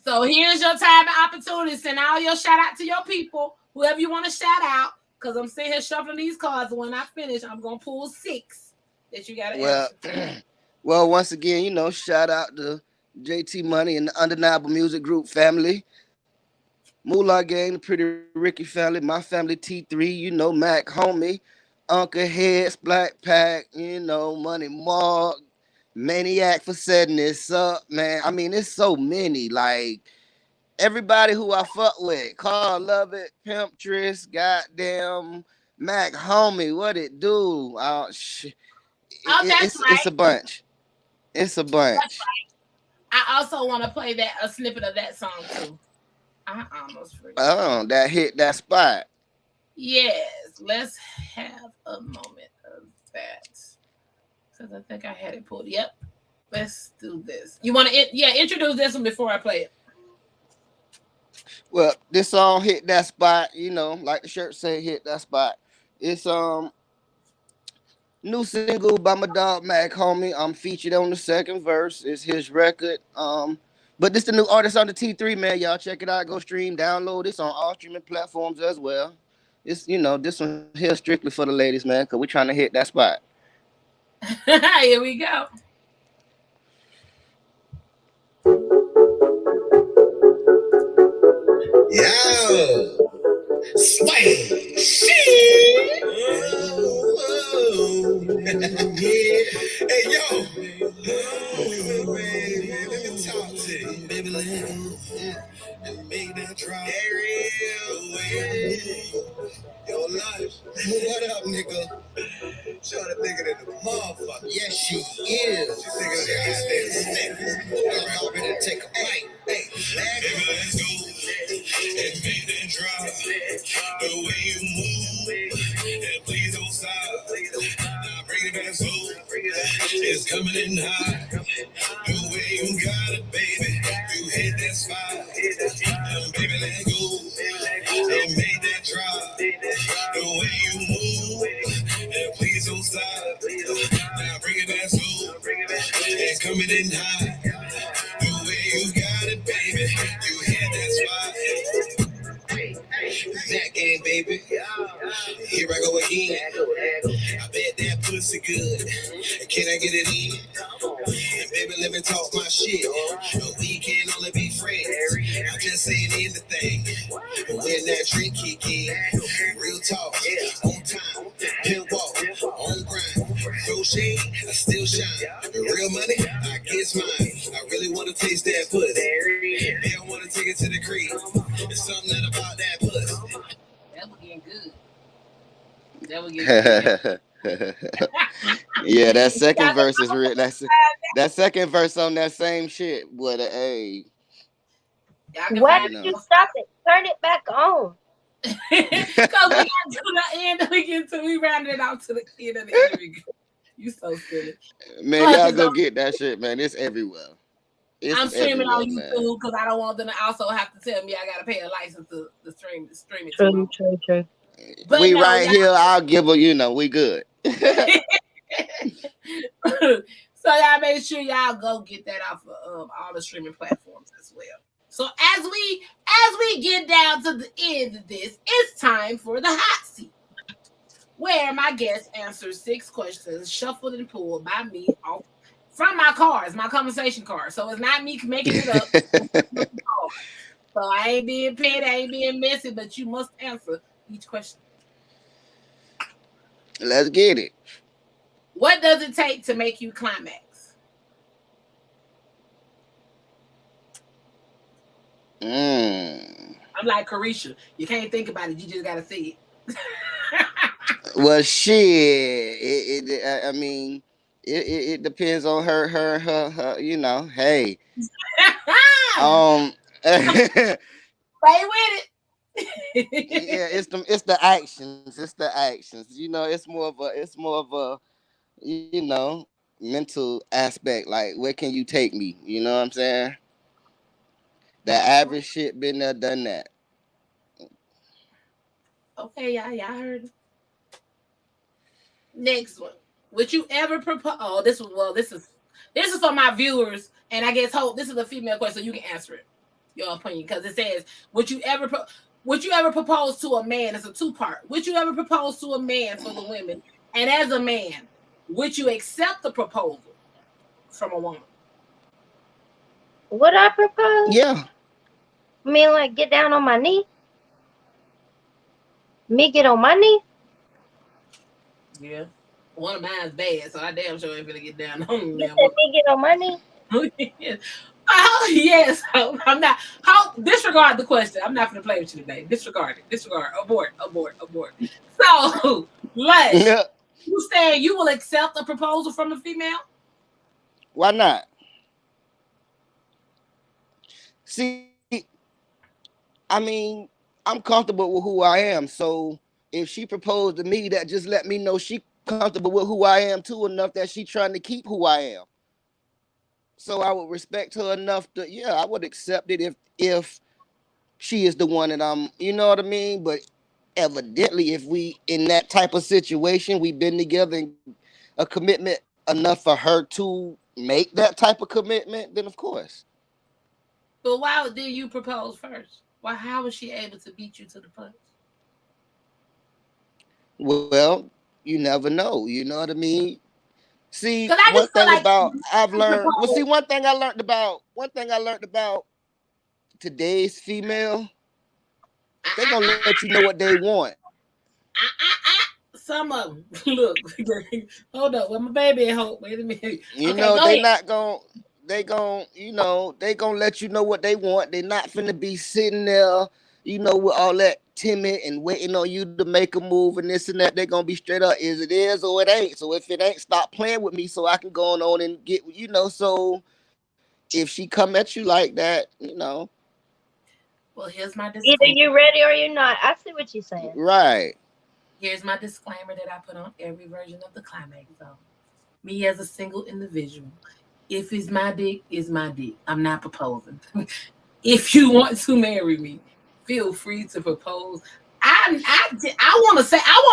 So here's your time and opportunity. Send all your shout out to your people, whoever you want to shout out. Because I'm sitting here shuffling these cards. When I finish, I'm gonna pull 6 that you gotta Well, answer. well, once again, shout out to JT Money and the Undeniable Music Group family. Moolah Gang, the Pretty Ricky family, my family T3, Mac Homie, Uncle Heads, Black Pack, Money Mark, Maniac for setting this up, man. I mean, it's so many. Like, everybody who I fuck with, Carl Love It, Pimp Triss, goddamn Mac Homie, what it do? Oh, that's It's right. a bunch. It's a That's bunch. right. I also want to play that a snippet of that song too. I almost forgot. Oh, that hit that spot. Yes, let's have a moment of that because I think I had it pulled. Yep, let's do this. You want to, yeah, introduce this one before I play it. Well, this song hit that spot, like the shirt say, hit that spot. It's new single by my dog Mac Homie. I'm featured on the second verse. It's his record. But this the new artist on the T3, man. Y'all check it out. Go stream, download. It's on all streaming platforms as well. It's this one here strictly for the ladies, man, cause we trying to hit that spot. Here we go. Yo, sway, shit. Oh, yeah. Hey, yo. Oh, man, let me talk to you. Baby, and make that drop. Ariel, yo, life. What up, nigga? Shorty bigger than the motherfucker. Yes, she is. She's bigger than that snake. I'm ready to take a bite. Hey, baby, let's go and make that drop. The way you move, and please don't stop. Now bring it back slow. It's coming in hot. The way you got it, baby. You hit that spot. Now, baby, let's go and make that drop. The way you move, and please don't stop. Now bring it back slow. It's coming in hot. The way you got it, baby. You hit that spot. That game, baby. Here I go again. I bet that pussy good. Can I get it in? And baby, let me talk my shit. We can only be friends. I'm just saying anything. When that drink kick in, real talk, on time, pimp walk, on grind. No shade, I still shine. The real money, I get mine. I really wanna taste that pussy. They don't wanna take it to the crib. There's something about that pussy. That was getting good. That was getting good. Yeah, that second Y'all know verse is real. That second verse on that same shit. What a hey, y'all can Why find you did it. you know. stop it? Turn it back on. Because we got to the end. We rounded it out to the end of the interview. You so silly. Man, Plus, y'all it's on, go get that shit, man. It's everywhere. It's I'm streaming everywhere, on man. YouTube because I don't want them to also have to tell me I got to pay a license to stream it to True, them. true, true. But We no, right here. I'll give her. You know, we good. so y'all make sure y'all go get that off of all the streaming platforms as well. So as we get down to the end of this, it's time for the hot seat, where my guest answers 6 questions shuffled and pulled by me off from my cards, my conversation cards. So it's not me making it up. So I ain't being petty, I ain't being messy, but you must answer each question. Let's get it. What does it take to make you climax? Mm. I'm like Carisha. You can't think about it. You just gotta see it. Well, shit. I mean, it depends on her. You know, hey. Yeah, Play with it. it's the actions. It's the actions. You know, it's more of a you know mental aspect. Like, where can you take me? You know what I'm saying? The average shit been there, done that. Okay, y'all heard it. Next one. Would you ever propose? Oh, this is for my viewers, and I guess hope this is a female question, so you can answer it. Your opinion, because it says, would you ever propose to a man? It's a two-part. Would you ever propose to a man for the women? And as a man, would you accept the proposal from a woman? Would I propose? Yeah. I mean, like, get down on my knee? Me get on my knee? Yeah. One of mine's bad, so I damn sure ain't gonna get down on You them. said me get on my knee? Oh yes, I'm not. How disregard the question? I'm not gonna play with you today. Disregard it. Disregard. Abort. Abort. Abort. So, Lush, Yeah. you saying you will accept a proposal from a female? Why not? See, I mean, I'm comfortable with who I am. So if she proposed to me, that just let me know she comfortable with who I am too, enough that she trying to keep who I am. So I would respect her enough to, yeah, I would accept it if she is the one that I'm, you know what I mean? But evidently, if we in that type of situation, we've been together and a commitment enough for her to make that type of commitment, then of course. But why did you propose first? Why? How was she able to beat you to the punch? Well, you never know. You know what I mean? See, Because I one just feel thing like about I've you learned. Well, see, propose. one thing I learned about today's female, Ah, they ah, gonna ah, let you know what they want. Some of them. Look, hold up. Well, my baby at hope. Wait a minute. You Okay, know, go they ahead. not gonna you know, they gonna let you know what they want. They not finna be sitting there, with all that. timid and waiting on you to make a move and this and that. They're gonna be straight up, is it is or it ain't. So if it ain't, stop playing with me so I can go on and get, so if she come at you like that. Well, here's my Either disclaimer. you ready or you're not. I see what you're saying. Right. Here's my disclaimer that I put on every version of the climax zone. Me as a single individual, if it's my dick, it's my dick. I'm not proposing. If you want to marry me, feel free to propose. I want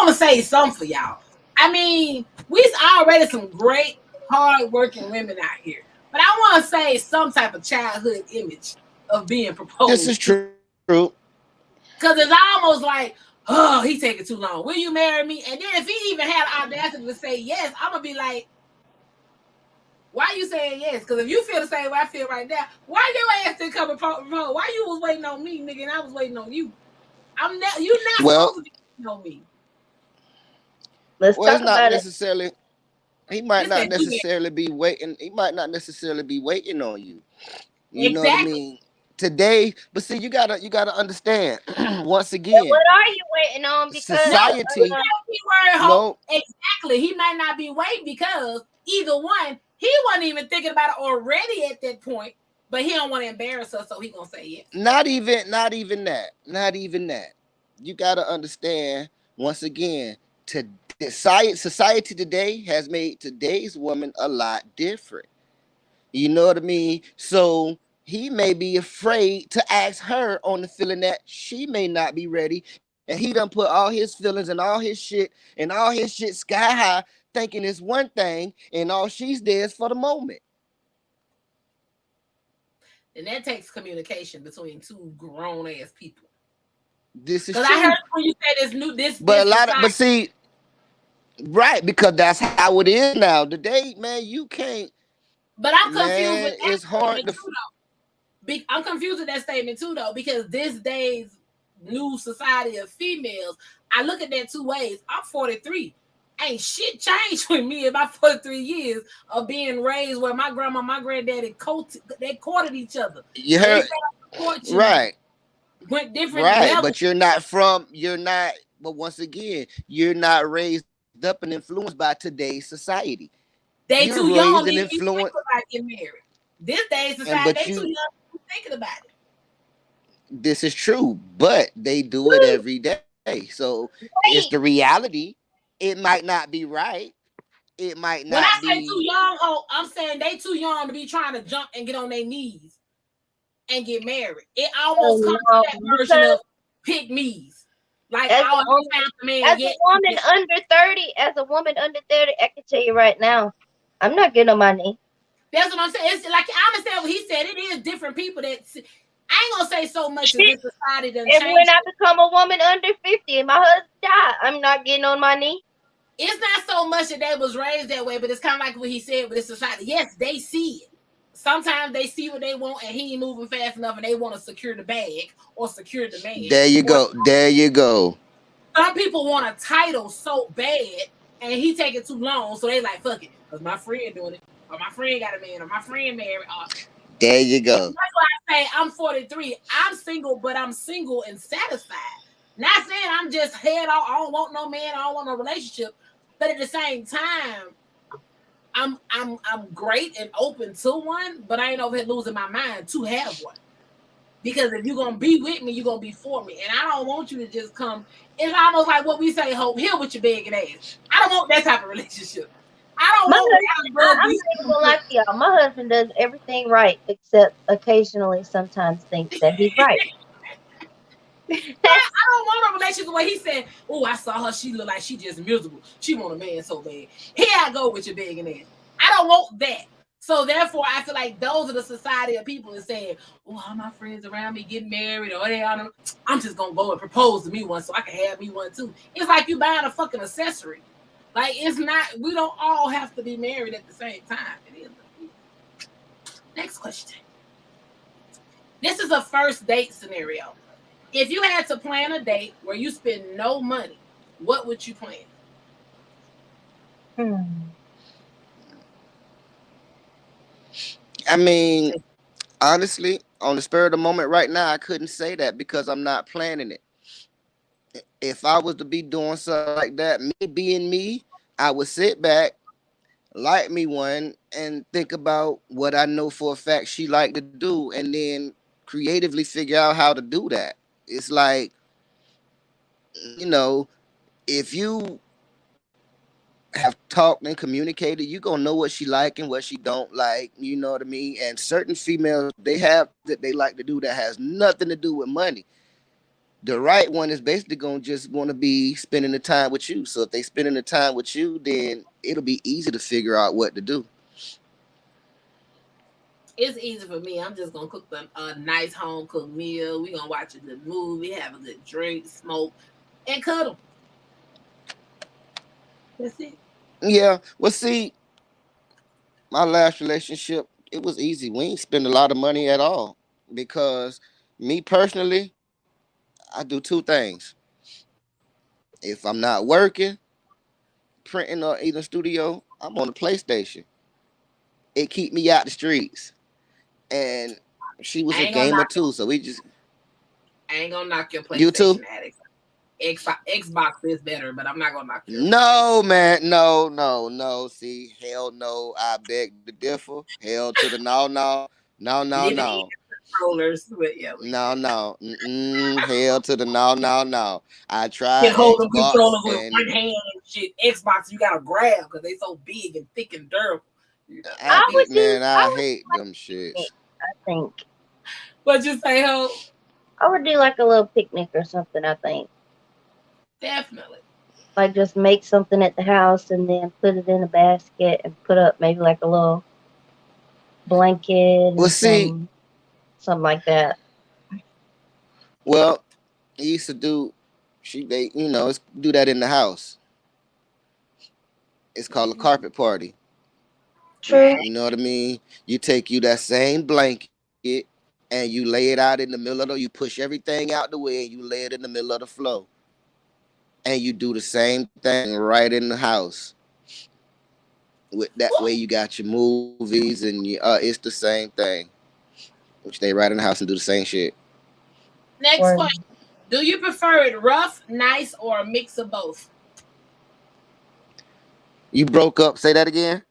to say something for y'all. I mean, we's already some great hard working women out here, but I want to say some type of childhood image of being This is proposed to, true. because it's almost like, oh, he taking too long. Will you marry me? And then if he even had the audacity to say yes, I'm gonna be like, why you saying yes? Because if you feel the same way I feel right now, why your ass didn't come and propose? Why you was waiting on me, nigga, and I was waiting on you? You're not supposed Well, to be waiting on me. Let's well, talk it's not about it. necessarily. He might This not that you get necessarily be waiting. He might not necessarily be waiting on you. You know what I exactly. mean? Today, but see, you gotta understand. Once And again, what are you waiting on? No, Because he society. might be worried. No, Exactly. He might not be waiting because either one, he wasn't even thinking about it already at that point, but he don't want to embarrass us, so he gonna say yes. not even that. Not even that. You gotta understand. Once again, to society today has made today's woman a lot different. You know what I mean? So he may be afraid to ask her on the feeling that she may not be ready. And he done put all his feelings and all his shit sky high, thinking it's one thing, and all she's there is for the moment. And that takes communication between two grown ass people. This is Because I heard true. when you say this new But this a lot of, society, but see, right, because that's how it is now. Today, man, you can't, but I'm confused with man, that it's hard statement to, too. I'm confused with that statement too, though, because this day's new society of females, I look at that two ways. I'm 43. Ain't shit changed with me in my 43 years of being raised where my grandma, my granddaddy, they courted each other. you They heard, sat on the porch and right. went different Right, levels. but you're not, but once again, you're not raised up and influenced by today's society. They You're too raised young and to even be thinking influenced, about getting married. This day's and society, but they too you, young to be thinking about it. this is true, but they do it every day. So it's the wait, reality. It might not be right. It might When not I say be. too young, ho, I'm saying they too young to be trying to jump and get on their knees and get married. It almost comes to no, that version because of pick me's. Like, as oh, a I woman, ain't found the man yet. as a woman under 30, I can tell you right now, I'm not getting on my knee. That's what I'm saying. It's like I understand what he said. It is different people that I ain't gonna say so much as Shit. this society done And when changed. I become a woman under 50 and my husband died, I'm not getting on my knee. It's not so much that they was raised that way, but it's kind of like what he said with this society. Yes, they see it. Sometimes they see what they want and he ain't moving fast enough and they want to secure the bag or secure the man. There you Or go. There you go. some people want a title so bad and he taking too long, so they like fuck it, cause my friend doing it, or my friend got a man, or my friend married. Or There you that's go. why I say I'm 43. I'm single, but I'm single and satisfied. Not saying I'm just head off. I don't want no man. I don't want no relationship. But at the same time, I'm great and open to one, but I ain't over here losing my mind to have one. Because if you're gonna be with me, you're gonna be for me. And I don't want you to just come. It's almost like what we say, hope here with your begging ass. I don't want that type of relationship. I don't My want husband, bad I'm not even gonna lie to y'all. My husband does everything right, except occasionally sometimes thinks that he's right. I don't want a relationship where he said, "Oh, I saw her. She look like she just miserable. She want a man so bad." Here I go with your begging ass. I don't want that. So therefore, I feel like those are the society of people that saying, "Oh, all my friends around me getting married, or they on. I'm just gonna go and propose to me one so I can have me one too." It's like you buying a fucking accessory. Like it's not. We don't all have to be married at the same time. It is. Next question. This is a first date scenario. If you had to plan a date where you spend no money, what would you plan? Hmm. I mean, honestly, on the spur of the moment right now, I couldn't say that because I'm not planning it. If I was to be doing something like that, me being me, I would sit back, light me one, and think about what I know for a fact she like to do, and then creatively figure out how to do that. It's like, you know, if you have talked and communicated, you gonna know what she like and what she don't like. You know what I mean? And certain females, they have things that they like to do that has nothing to do with money. The right one is basically gonna just want to be spending the time with you. So if they spending the time with you, then it'll be easy to figure out what to do. It's easy for me. I'm just gonna cook them a nice home cooked meal. We gonna watch a good movie, have a good drink, smoke, and cuddle. That's it. Yeah. Well, see, my last relationship, it was easy. We ain't spend a lot of money at all because me personally, I do two things. If I'm not working, printing or either studio, I'm on the PlayStation. It keep me out the streets. And she was I a ain't gonna gamer knock your, too, so we just I ain't gonna knock your you PlayStation too. addict. Xbox is better, but I'm not gonna knock your No, PlayStation. man, no, no, no. See, hell no. I beg to differ. Hell to the no, no, no, no, Living no. in controllers, but yeah, we No, good. no. Mm-mm. Hell to the no, no, no. I Can tried hold them Xbox controllers with one and hand and shit. Xbox, you gotta grab because they so big and thick and durable. You know, I yeah. I man, I would hate do like them picnic, shits. I think. But you say, ho, I would do like a little picnic or something, I think. definitely. Like just make something at the house and then put it in a basket and put up maybe like a little blanket Well, and see, something like that. well, he used to do. They it's, do that in the house. It's called a Mhm. carpet party. True. Yeah. You know what I mean? You take you that same blanket and you lay it out in the middle of the. You push everything out the way and you lay it in the middle of the floor, and you do the same thing right in the house. With that way, you got your movies and it's the same thing. You stay right in the house and do the same shit. Next Or question. Do you prefer it rough, nice, or a mix of both? You broke up. Say that again.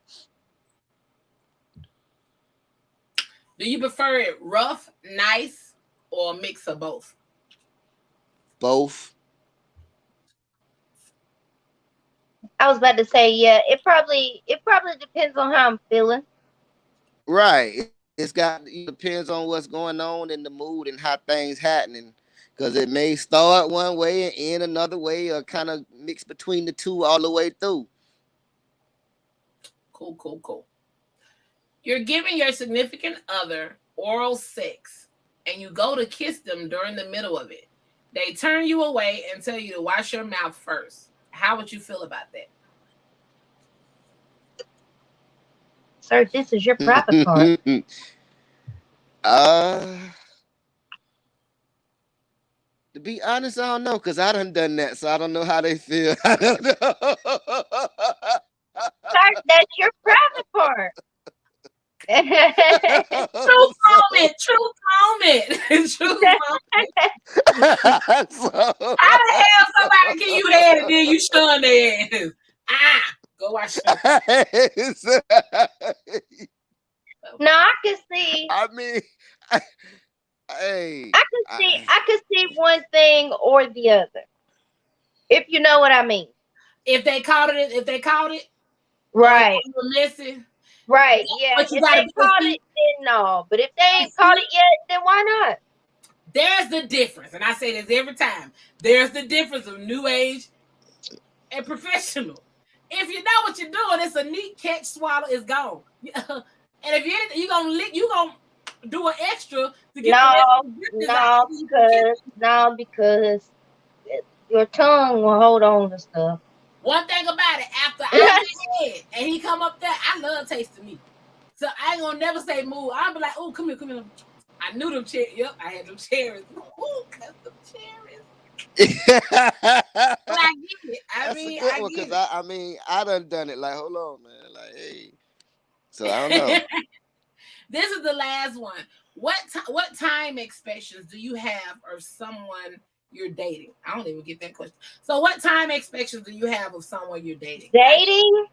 Do you prefer it rough, nice, or a mix of both? Both. I was about to say, yeah, it probably depends on how I'm feeling. Right. It depends on what's going on in the mood and how things happening. Because it may start one way and end another way, or kind of mix between the two all the way through. Cool, cool, cool. You're giving your significant other oral sex and you go to kiss them during the middle of it. They turn you away and tell you to wash your mouth first. How would you feel about that? Sir, this is your private part. uh, to be honest, I don't know because I done that, so I don't know how they feel. I don't know. Sir, that's your private part. Truth so, moment, truth moment, truth moment. so How the hell somebody give you head and then you shun their ass? Ah, go wash your No, I can see. I mean, I, hey, I can see. I can see one thing or the other, if you know what I mean. if they caught it, or if Right. you were missing, Right. Yeah. but you If gotta they be caught see, it, then no. But if they ain't caught see, it yet, then why not? there's the difference. And I say this every time. There's the difference of new age and professional. If you know what you're doing, it's a neat catch, swallow, it's gone. and if you gonna lick, you gonna do an extra to get the rest No. of the goodness out No. so you can kiss. Because your tongue will hold on to stuff. One thing about it, after I get head and he come up there, I love tasting me. So I ain't gonna never say move. I'll be like, oh, come here, come here. I knew them cherries. Yep, I had them cherries. Ooh, custom cherries. But I get it. that's a good I one because get I mean, I done it. Like, hold on, man. Like, hey, so I don't know. it. This is the last one. What time expectations do you have of someone you're dating? I don't even get that question. So, what time expectations do you have of someone you're dating? Dating?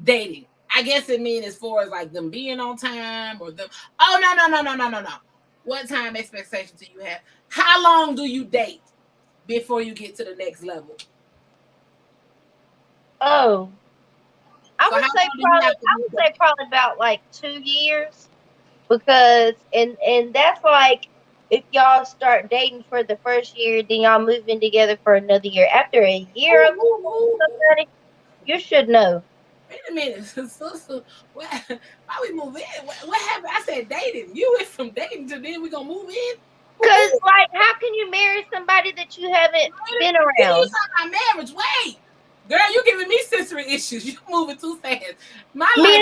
Dating. I guess it means as far as like them being on time or them. Oh no. What time expectations do you have? How long do you date before you get to the next level? Oh, I So how would say long do you probably have to I be would say dating? probably about like 2 years, because and that's like if y'all start dating for the first year, then y'all move in together for another year. After a year of living with Ooh. somebody, you should know. Wait a minute, so why we move in? What happened? I said dating. You went from dating to then we gonna move in. Cause Who? like, how can you marry somebody that you haven't been Then you around? talking about marriage. Wait, girl, you giving me sensory issues. You moving too fast. My Me life.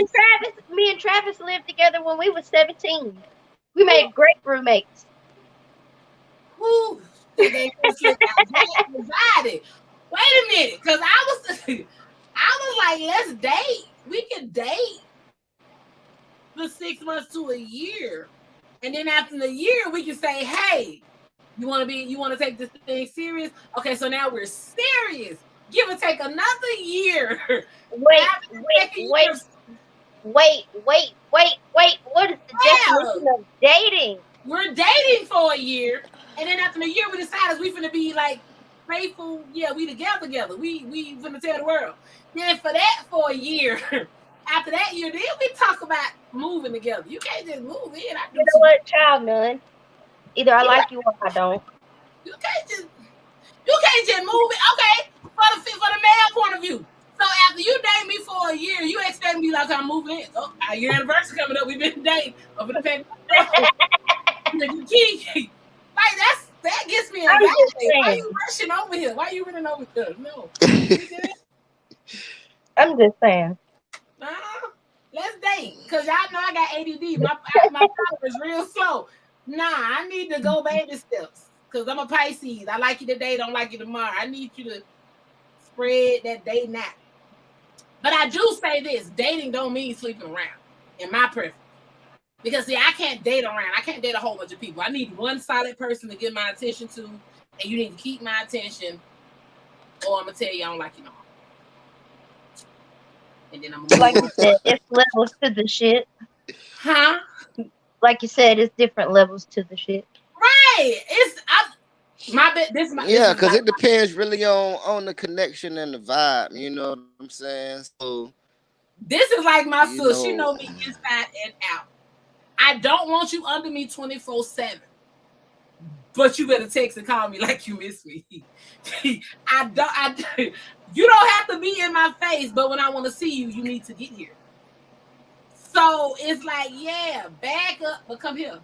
and Travis lived together when we was 17. We Who? made great roommates. Who? That they just look anxiety. Wait a minute, because I was like, let's date. We can date for 6 months to a year, and then after the year, we can say, hey, you want to take this thing serious? Okay, so now we're serious. Give or take another year. Wait, After the wait, second wait, year, wait. What is the definition well, of dating? we're dating for a year, and then after the year, we decide we finna be like faithful. Yeah, we together. We finna tell the world. Then for that for a year, after that year, then we talk about moving together. You can't just move in. I You do know too much. what, child? None. Either I You like you or I don't. you can't just you can't just move it. Okay, for the male point of view. So after you date me for a year, you expect me like I'm moving in. Oh, our year anniversary coming up. We've been dating over the past. Like that gets me I'm anxiety. just Why you saying. rushing over here? Why you running over here? No, we did it. I'm just saying. Nah, let's date. Cause y'all know I got ADD. My power is real slow. Nah, I need to go baby steps. Cause I'm a Pisces. I like you today, don't like you tomorrow. I need you to spread that dating out. But I do say this: dating don't mean sleeping around. In my preference. Because see, I can't date around. I can't date a whole bunch of people. I need one solid person to give my attention to, and you need to keep my attention, or I'm gonna tell you I don't like you no more. And then I'm gonna Like move you on. said, it's levels to the shit. Huh? Like you said, it's different levels to the shit. Right. It's my bit. This Yeah, is because like it depends really on the connection and the vibe. You know what I'm saying? So my you sis. She know, know me inside and out. I don't want you under me 24/7. But you better text and call me like you miss me. I don't. You don't have to be in my face, but when I want to see you, you need to get here. So it's like, yeah, back up, but come here.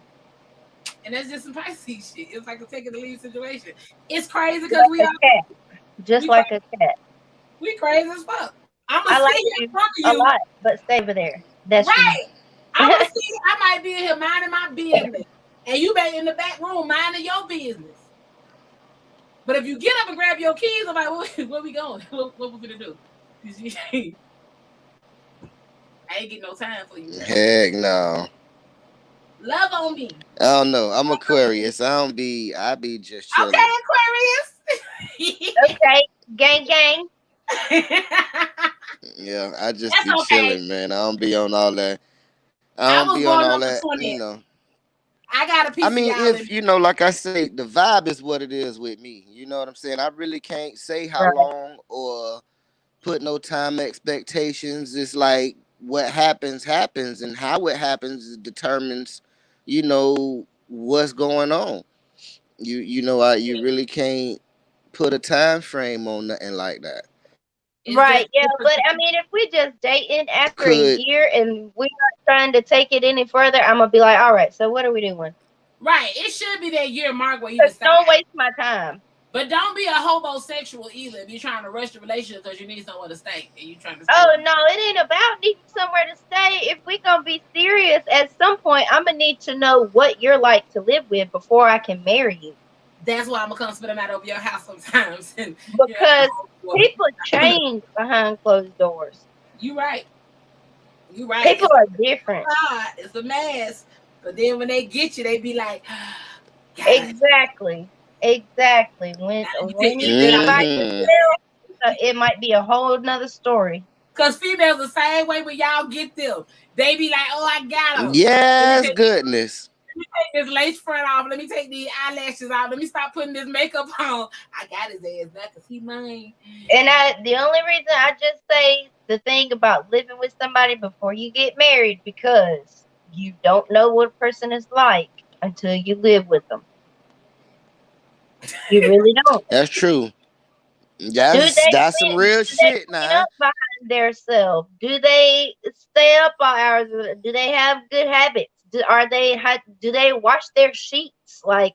And that's just some Pisces shit. It's like a take it or leave situation. It's crazy because Like a cat. Just we crazy, like a cat. we crazy as fuck. I'ma I sit like here in you front of a you, lot, but stay over there. That's you. right? I'ma see. I might be in here minding my business, and you be in the back room minding your business. But if you get up and grab your keys, I'm like, where we going? What we gonna do? I ain't getting no time for you now. heck no. Love on me. I don't know. I'm Aquarius. I be just chilling. Okay, Aquarius. Okay. Gang, gang. Yeah, I just That's be okay. chilling, man. I don't be on all that. I I don't was be on born all on the that, 20th. you know. I got a I piece of mean, y'all in if me. you know, like I say, the vibe is what it is with me. You know what I'm saying? I really can't say how Right. long or put no time expectations. It's like what happens happens, and how it happens determines, what's going on. You really can't put a time frame on nothing like that. It's just Right. Yeah. different. But I mean, if we just dating after a Could year and we're not trying to take it any further, I'm gonna be like, all right. So what are we doing? Right. It should be that year mark where you 'Cause decide. don't waste my time. But don't be a homosexual either if you're trying to rush the relationship because you need somewhere to stay and you trying to stay. Oh no, it ain't about needing somewhere to stay. If we gonna be serious, at some point, I'm gonna need to know what you're like to live with before I can marry you. That's why I'm gonna come spend a night over your house sometimes. And Because you people change behind closed doors. you right. You right. People are different. It's a mess. But then when they get you, they be like, God, Exactly. Exactly. Now let me When you take that get out. by Mm-hmm. yourself, it might be a whole nother story. Cause females the same way when y'all get them. They be like, oh, I got them. Let me Yes, take goodness. this lace front off. Let me take these eyelashes off. Let me stop putting this makeup on. I got his ass back because he mine. And the only reason I just say the thing about living with somebody before you get married, because you don't know what a person is like until you live with them. You really don't. That's true. Do That's they that's some real do they shit clean now. up behind themselves? Do they stay up all hours? Do they have good habits? Do they wash their sheets? Like,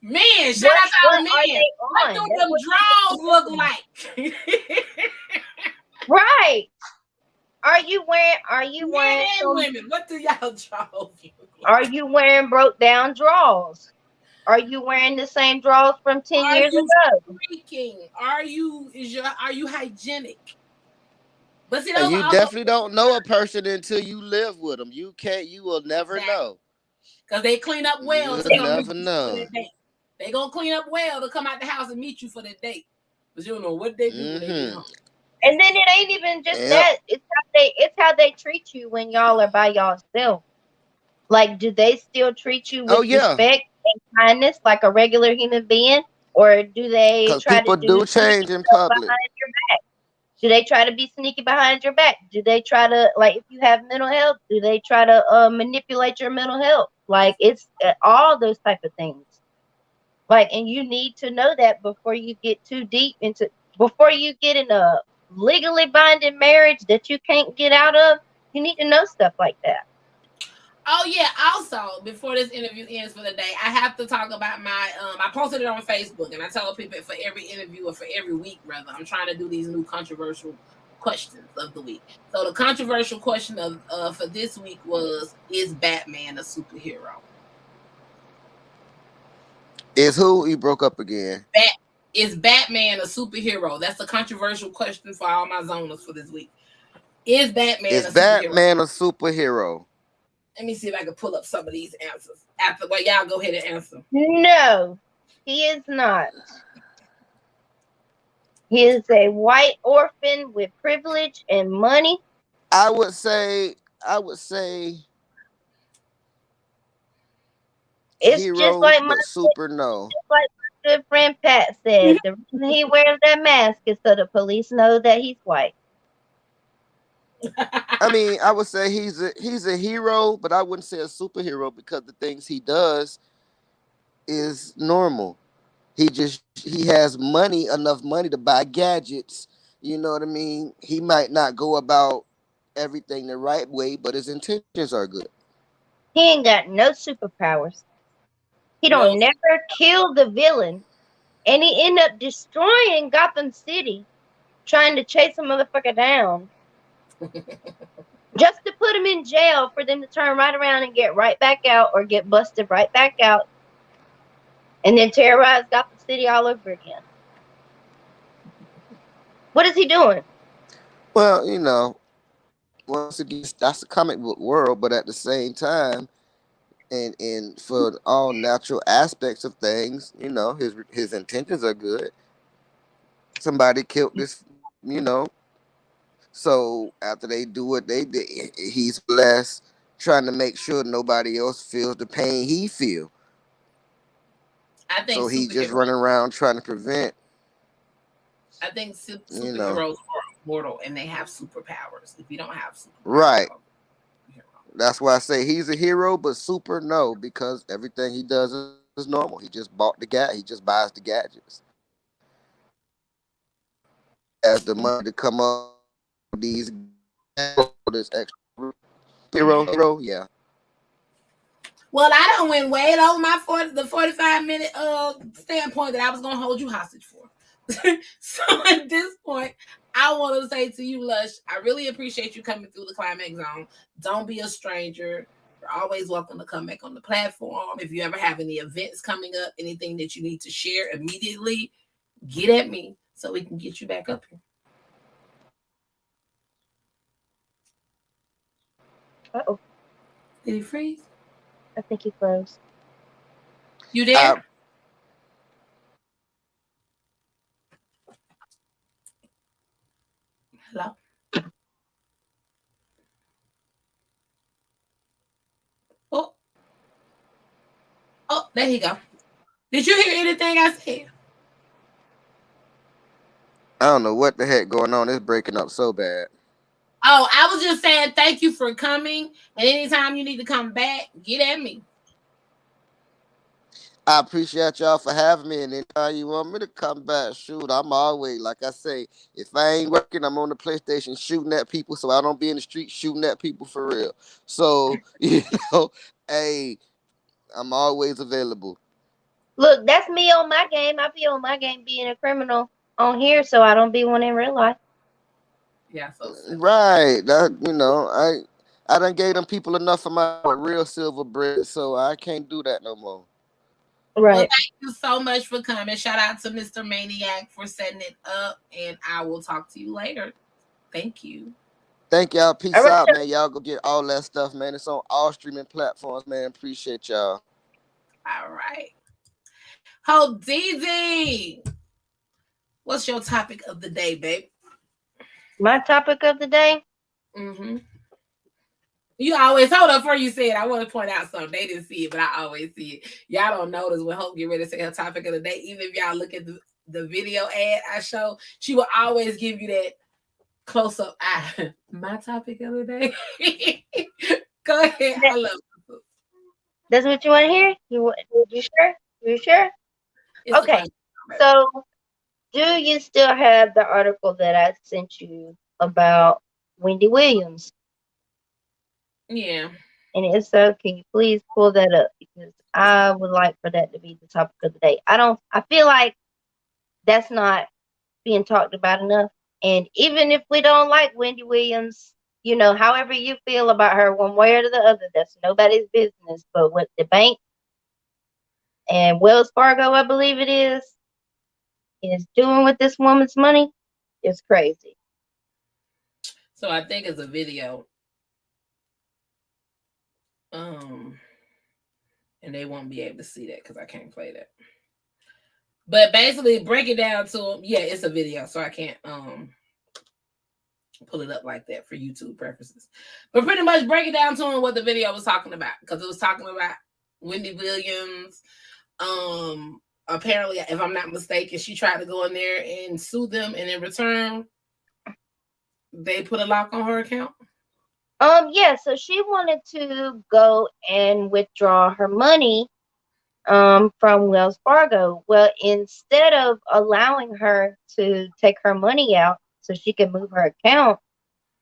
Man, shout what out to all what the are men. they What on? do That's them what you draws need look to know. like? Right. Are Men you wearing and some women. What do y'all draws look are like? you wearing broke down drawers? Are you wearing the same drawers from 10 Are years you ago? freaking? Are you hygienic? But see, Yeah, those you are also definitely don't know a person until you live with them. You can't. You will never exactly know. because they clean up well to You'll come meet never you for know. that date. They gonna clean up well to come out the house and meet you for that date. But you don't know what they do when they get Mm-hmm. home. And then it ain't even just Yep. that. It's how they treat you when y'all are by yourself. Like, do they still treat you Oh with yeah, respect and kindness like a regular human being? Or do they because try to people do do sneaky change in stuff public. behind your back? Do they try to be sneaky behind your back? Do they try to, like, if you have mental health, do they try to manipulate your mental health? Like, it's all those type of things. Like, and you need to know that before you get too deep into, before you get in a legally binding marriage that you can't get out of. You need to know stuff like that. Oh yeah. Also, before this interview ends for the day, I have to talk about my. I posted it on Facebook, and I told people for every interview or for every week, rather, I'm trying to do these new controversial questions of the week. So the controversial question of for this week was: Is Batman a superhero? Is who he broke up again? Bat is Batman a superhero? That's a controversial question for all my zoners for this week. Is Batman Is a superhero? Batman a superhero? Let me see if I can pull up some of these answers. After well, y'all go ahead and answer. No, he is not. He is a white orphan with privilege and money. I would say. I would say It's just hero, like but super no. like my good friend Pat said. The reason he wears that mask is so the police know that he's white. I mean, I would say he's a hero, but I wouldn't say a superhero because the things he does is normal. He has money, enough money to buy gadgets. You know what I mean? He might not go about everything the right way, but his intentions are good. He ain't got no superpowers. He No, don't never kill the villain, and he end up destroying Gotham City, trying to chase a motherfucker down, just to put him in jail for them to turn right around and get right back out, or get busted right back out, and then terrorize Gotham City all over again. What is he doing? Well, once again, that's the comic book world, but at the same time, and for all natural aspects of things, his intentions are good. Somebody killed this, so after they do what they did, he's less trying to make sure nobody else feels the pain he feel. I think So he just superheroes. running around trying to prevent, I think you know. superheroes are immortal and they have superpowers. If you don't have superpowers, Right. you're a hero. That's why I say he's a hero, but super no, because everything he does is normal. He just bought he just buys the gadgets. Has the money to come up with these this extra hero, yeah. Well, I don't went way over my 45 minute standpoint that I was gonna hold you hostage for. So at this point, I want to say to you, Lush, I really appreciate you coming through the climax zone. Don't be a stranger. You're always welcome to come back on the platform. If you ever have any events coming up, anything that you need to share immediately, get at me so we can get you back up here. Uh oh, Did he freeze? I think he froze. You I there? Hello? Oh, oh, there you go. Did you hear anything I said? I don't know what the heck going on. It's breaking up so bad. Oh, I was just saying thank you for coming. And anytime you need to come back, get at me. I appreciate y'all for having me, and anytime you want me to come back, shoot, I'm always like I say. If I ain't working, I'm on the PlayStation shooting at people, so I don't be in the street shooting at people for real. So know, hey, I'm always available. Look, that's me on my game. I be on my game being a criminal on here, so I don't be one in real life. Yeah, so silly. Right? That I done gave them people enough of my real silver bread, so I can't do that no more. Well, Right. thank you so much for coming. Shout out to Mr. Maniac for setting it up, and I will talk to you later. Thank you. Thank y'all. All Peace right. out, man. Y'all go get all that stuff, man. It's on all streaming platforms, man. Appreciate y'all. All right. Ho DZ, what's your topic of the day, babe? My topic of the day. Mm-hmm. You always hold up before you say it. I want to point out something. They didn't see it, but I always see it. Y'all don't notice when Hope get ready to say her topic of the day. Even if y'all look at the video ad I show, she will always give you that close up eye. My topic of the day. Go ahead. I love it. That's what you want to hear? You sure? You sure? It's the Okay. class. So, do you still have the article that I sent you about Wendy Williams? Yeah. And if so, can you please pull that up because I would like for that to be the topic of the day. I feel like that's not being talked about enough. And even if we don't like Wendy Williams, however you feel about her, one way or the other, that's nobody's business. But what the bank and Wells Fargo, I believe it is doing with this woman's money is crazy. So I think it's a video. Um, and they won't be able to see that because I can't play that. But basically, break it down to them. Yeah, it's a video, so I can't pull it up like that for YouTube purposes. But pretty much break it down to them what the video was talking about because it was talking about Wendy Williams. Apparently, if I'm not mistaken, she tried to go in there and sue them, and in return, they put a lock on her account. Yeah, so she wanted to go and withdraw her money from Wells Fargo. Well, instead of allowing her to take her money out so she could move her account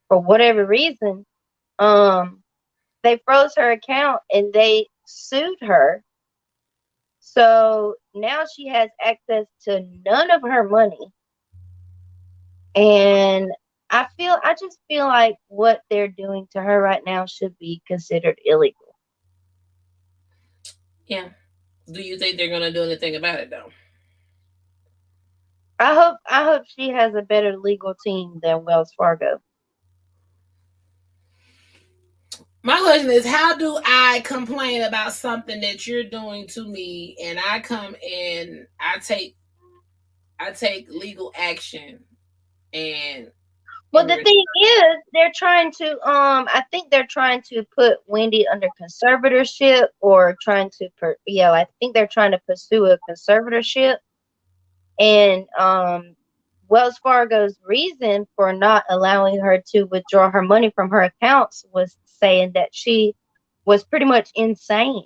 for whatever reason, um, they froze her account and they sued her. So now she has access to none of her money. And I just feel like what they're doing to her right now should be considered illegal. Yeah. Do you think they're gonna do anything about it though? I hope she has a better legal team than Wells Fargo. My question is, how do I complain about something that you're doing to me, and I come and I take legal action, and Well, in the return, thing is, they're trying to I think they're trying to put Wendy under conservatorship or trying to I think they're trying to pursue a conservatorship. And Wells Fargo's reason for not allowing her to withdraw her money from her accounts was saying that she was pretty much insane.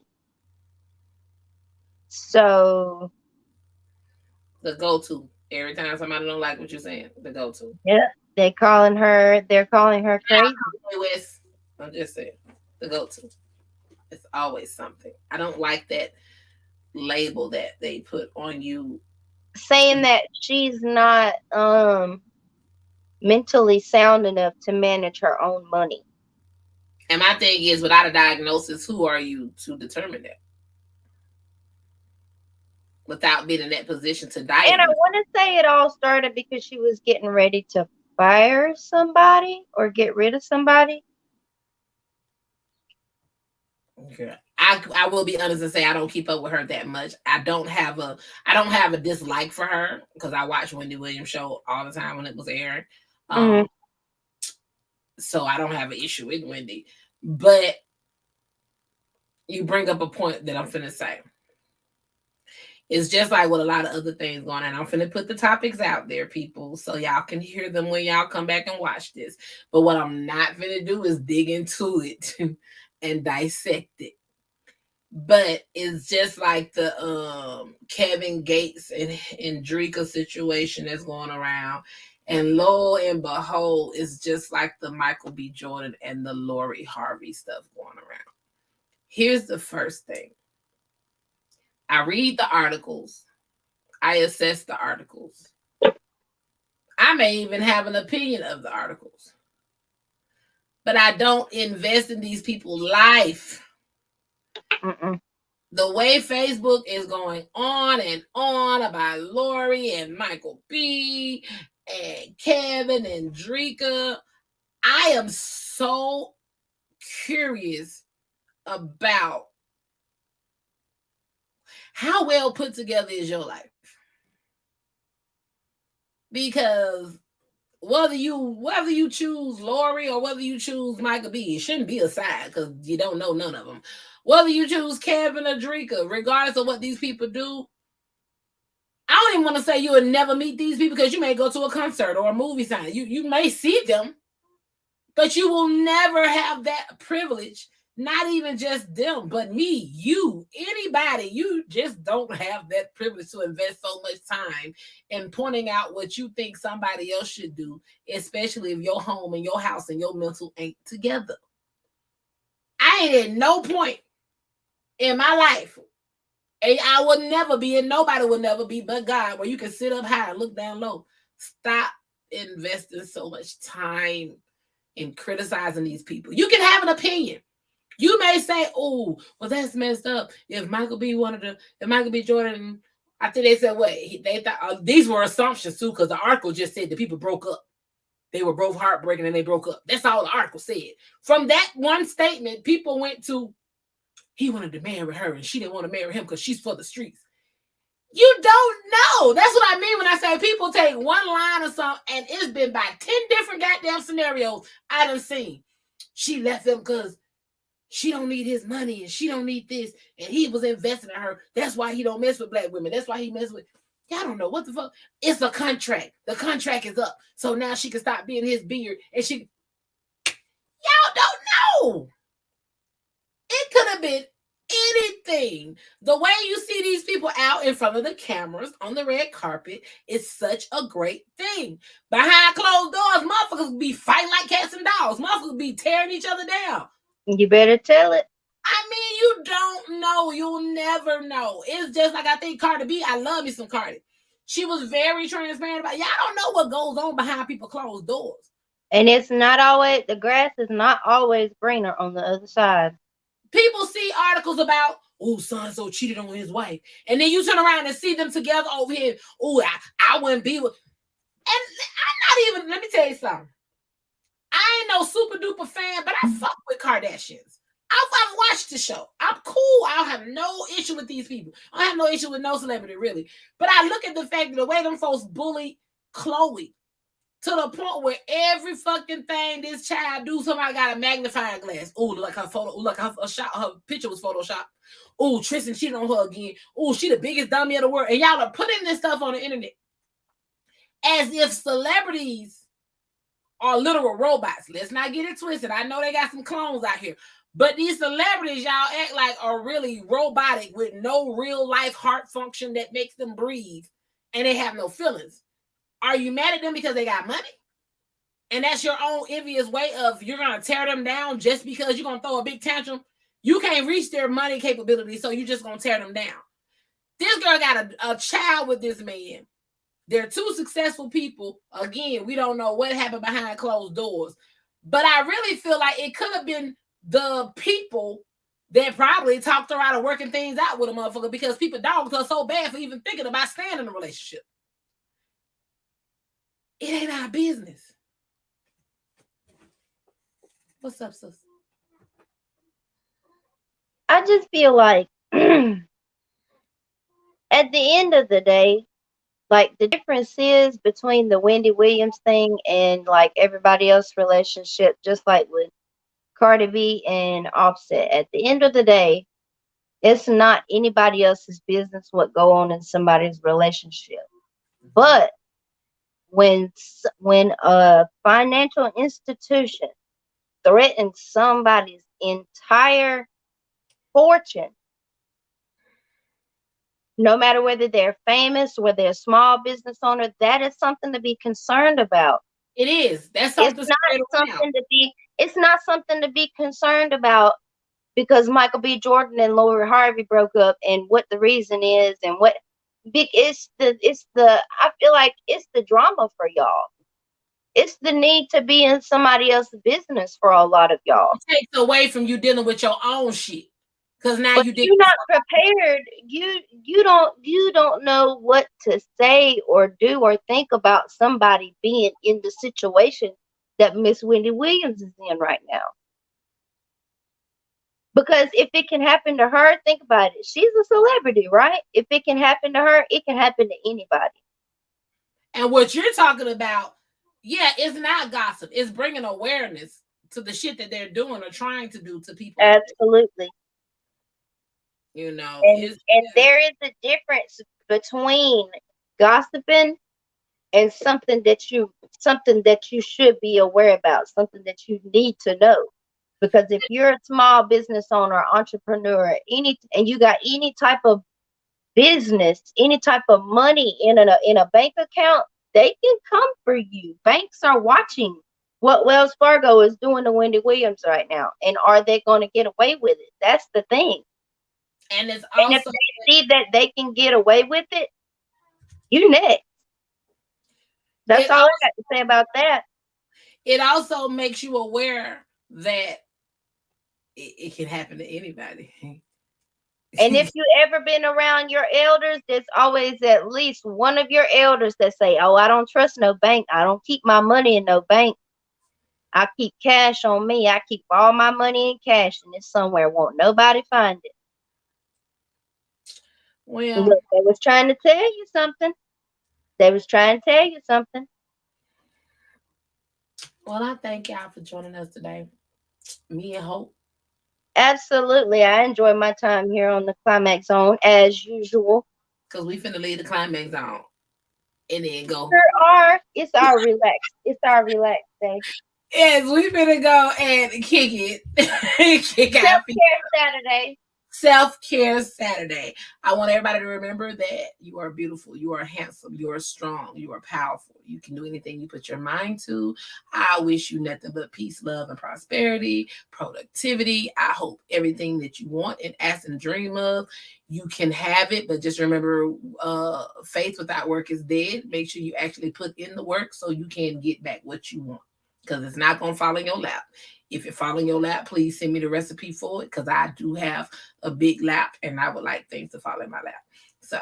So, the go-to every time somebody don't like what you're saying, the go-to. yeah, they're calling her crazy. West, I'm just saying, the go-to. It's always something. I don't like that label that they put on you. Saying that she's not mentally sound enough to manage her own money. And my thing is, without a diagnosis, who are you to determine that? Without being in that position to And I diagnose. want to say it all started because she was getting ready to fire somebody or get rid of somebody. Okay. I will be honest and say I don't keep up with her that much. I don't have a dislike for her because I watched Wendy Williams show all the time when it was airing. Mhm. Um, so I don't have an issue with Wendy. But you bring up a point that I'm finna say. It's just like with a lot of other things going on. I'm finna put the topics out there, people, so y'all can hear them when y'all come back and watch this. But what I'm not finna do is dig into it and dissect it. But it's just like the Kevin Gates and Drika situation that's going around. And lo and behold, it's just like the Michael B. Jordan and the Lori Harvey stuff going around. Here's the first thing. I read the articles. I assess the articles. I may even have an opinion of the articles. But I don't invest in these people's life. Mm-mm. The way Facebook is going on about Lori and Michael B and Kevin and Drika, I am so curious about how well put together is your life. Because whether you choose Lori or whether you choose Michael B, it shouldn't be a side because you don't know none of them. Whether you choose Kevin or Drika, regardless of what these people do, I don't even want to say you would never meet these people because you may go to a concert or a movie sign. You may see them, but you will never have that privilege. Not even just them, but me, you, anybody. You just don't have that privilege to invest so much time in pointing out what you think somebody else should do, especially if your home and your house and your mental ain't together. I ain't at no point in my life, and I will never be, and nobody will never be but God, where you can sit up high and look down low. Stop investing so much time in criticizing these people. You can have an opinion. You may say, "Oh, well, that's messed up." If Michael B. Jordan, I think they said what they thought. These were assumptions too, because the article just said the people broke up. They were both heartbreaking and they broke up. That's all the article said. From that one statement, people went to he wanted to marry her and she didn't want to marry him because she's for the streets. You don't know. That's what I mean when I say people take one line or something, and it's been by 10 different goddamn scenarios I done seen. She left him because she don't need his money and she don't need this, and he was investing in her. That's why he don't mess with black women. That's why he mess with. Y'all don't know what the fuck. It's a contract. The contract is up, so now she can stop being his beard, and she. Y'all don't know. It could have been anything. The way you see these people out in front of the cameras on the red carpet is such a great thing. Behind closed doors, motherfuckers be fighting like cats and dogs. Motherfuckers be tearing each other down. You better tell it. I mean, you don't know. You'll never know. It's just like I think Cardi B. I love me some Cardi. She was very transparent about. Y'all don't know what goes on behind people closed doors. And it's not always, the grass is not always greener on the other side. People see articles about, oh, so-and-so cheated on his wife. And then you turn around and see them together over here. Oh, I wouldn't be with. And I'm not even, let me tell you something. I ain't no super duper fan, but I fuck with Kardashians. I've watched the show. I'm cool. I don't have no issue with these people. I don't have no issue with no celebrity, really. But I look at the fact that the way them folks bully Khloe to the point where every fucking thing this child do, somebody got a magnifying glass. Oh, like her photo, like her picture was photoshopped. Oh, Tristan cheated on her again. Oh, she the biggest dummy of the world. And y'all are putting this stuff on the internet as if celebrities are literal robots. Let's not get it twisted. I know they got some clones out here. But these celebrities, y'all act like are really robotic with no real life heart function that makes them breathe. And they have no feelings. Are you mad at them because they got money? And that's your own envious way of you're going to tear them down just because you're going to throw a big tantrum? You can't reach their money capability, so you're just going to tear them down. This girl got a child with this man. They're two successful people. Again, we don't know what happened behind closed doors. But I really feel like it could have been the people that probably talked her out of working things out with a motherfucker because people dogged her so bad for even thinking about staying in a relationship. It ain't our business. What's up, sis? I just feel like at the end of the day, like the difference is between the Wendy Williams thing and like everybody else relationship, just like with Cardi B and Offset. At the end of the day, it's not anybody else's business what go on in somebody's relationship. But when a financial institution threatens somebody's entire fortune, no matter whether they're famous or they're a small business owner, that is something to be concerned about. It is. That's It's something not straight around. something to be it's not something to be concerned about because Michael B. Jordan and Lori Harvey broke up and what the reason is and what it's the I feel like it's the drama for y'all. It's the need to be in somebody else's business for a lot of y'all. It takes away from you dealing with your own shit. Because now But you did. you're not prepared. You don't know what to say or do or think about somebody being in the situation that Miss Wendy Williams is in right now. Because if it can happen to her, think about it. She's a celebrity, right? If it can happen to her, it can happen to anybody. And what you're talking about, yeah, it's not gossip. It's bringing awareness to the shit that they're doing or trying to do to people. Absolutely. You know, And there is a difference between gossiping and something that you should be aware about, something that you need to know. Because if you're a small business owner, entrepreneur, and you got any type of business, any type of money in a bank account, they can come for you. Banks are watching what Wells Fargo is doing to Wendy Williams right now, and are they going to get away with it? That's the thing. and it's And if also they see that they can get away with it, you next. That's it all I also, got to say about that. it also makes you aware that it can happen to anybody. And if you ever been around your elders, there's always at least one of your elders that say, "Oh, I don't trust no bank. I don't keep my money in no bank. I keep cash on me. I keep all my money in cash, and it's somewhere. Won't nobody find it." Well, Look, they was trying to tell you something. They was trying to tell you something. well, I thank y'all for joining us today. Me and Hope, Absolutely. I enjoy my time here on the Climax Zone as usual. because we finna leave the climax on and then go. Sure are. It's our relaxed. It's our relaxed day. Yes, we finna go and kick it. Kick out Self-care Saturday. Self-care Saturday. I want everybody to remember that you are beautiful, you are handsome, you are strong, you are powerful. You can do anything you put your mind to. I wish you nothing but peace, love, and prosperity, productivity. I hope everything that you want and ask and dream of, you can have it. But just remember, faith without work is dead. Make sure you actually put in the work so you can get back what you want. Because it's not going to fall in your lap. If it fall in your lap, please send me the recipe for it because I do have a big lap and I would like things to fall in my lap. So,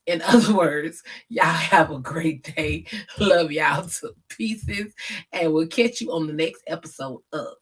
in other words, y'all have a great day. Love y'all to pieces. And we'll catch you on the next episode of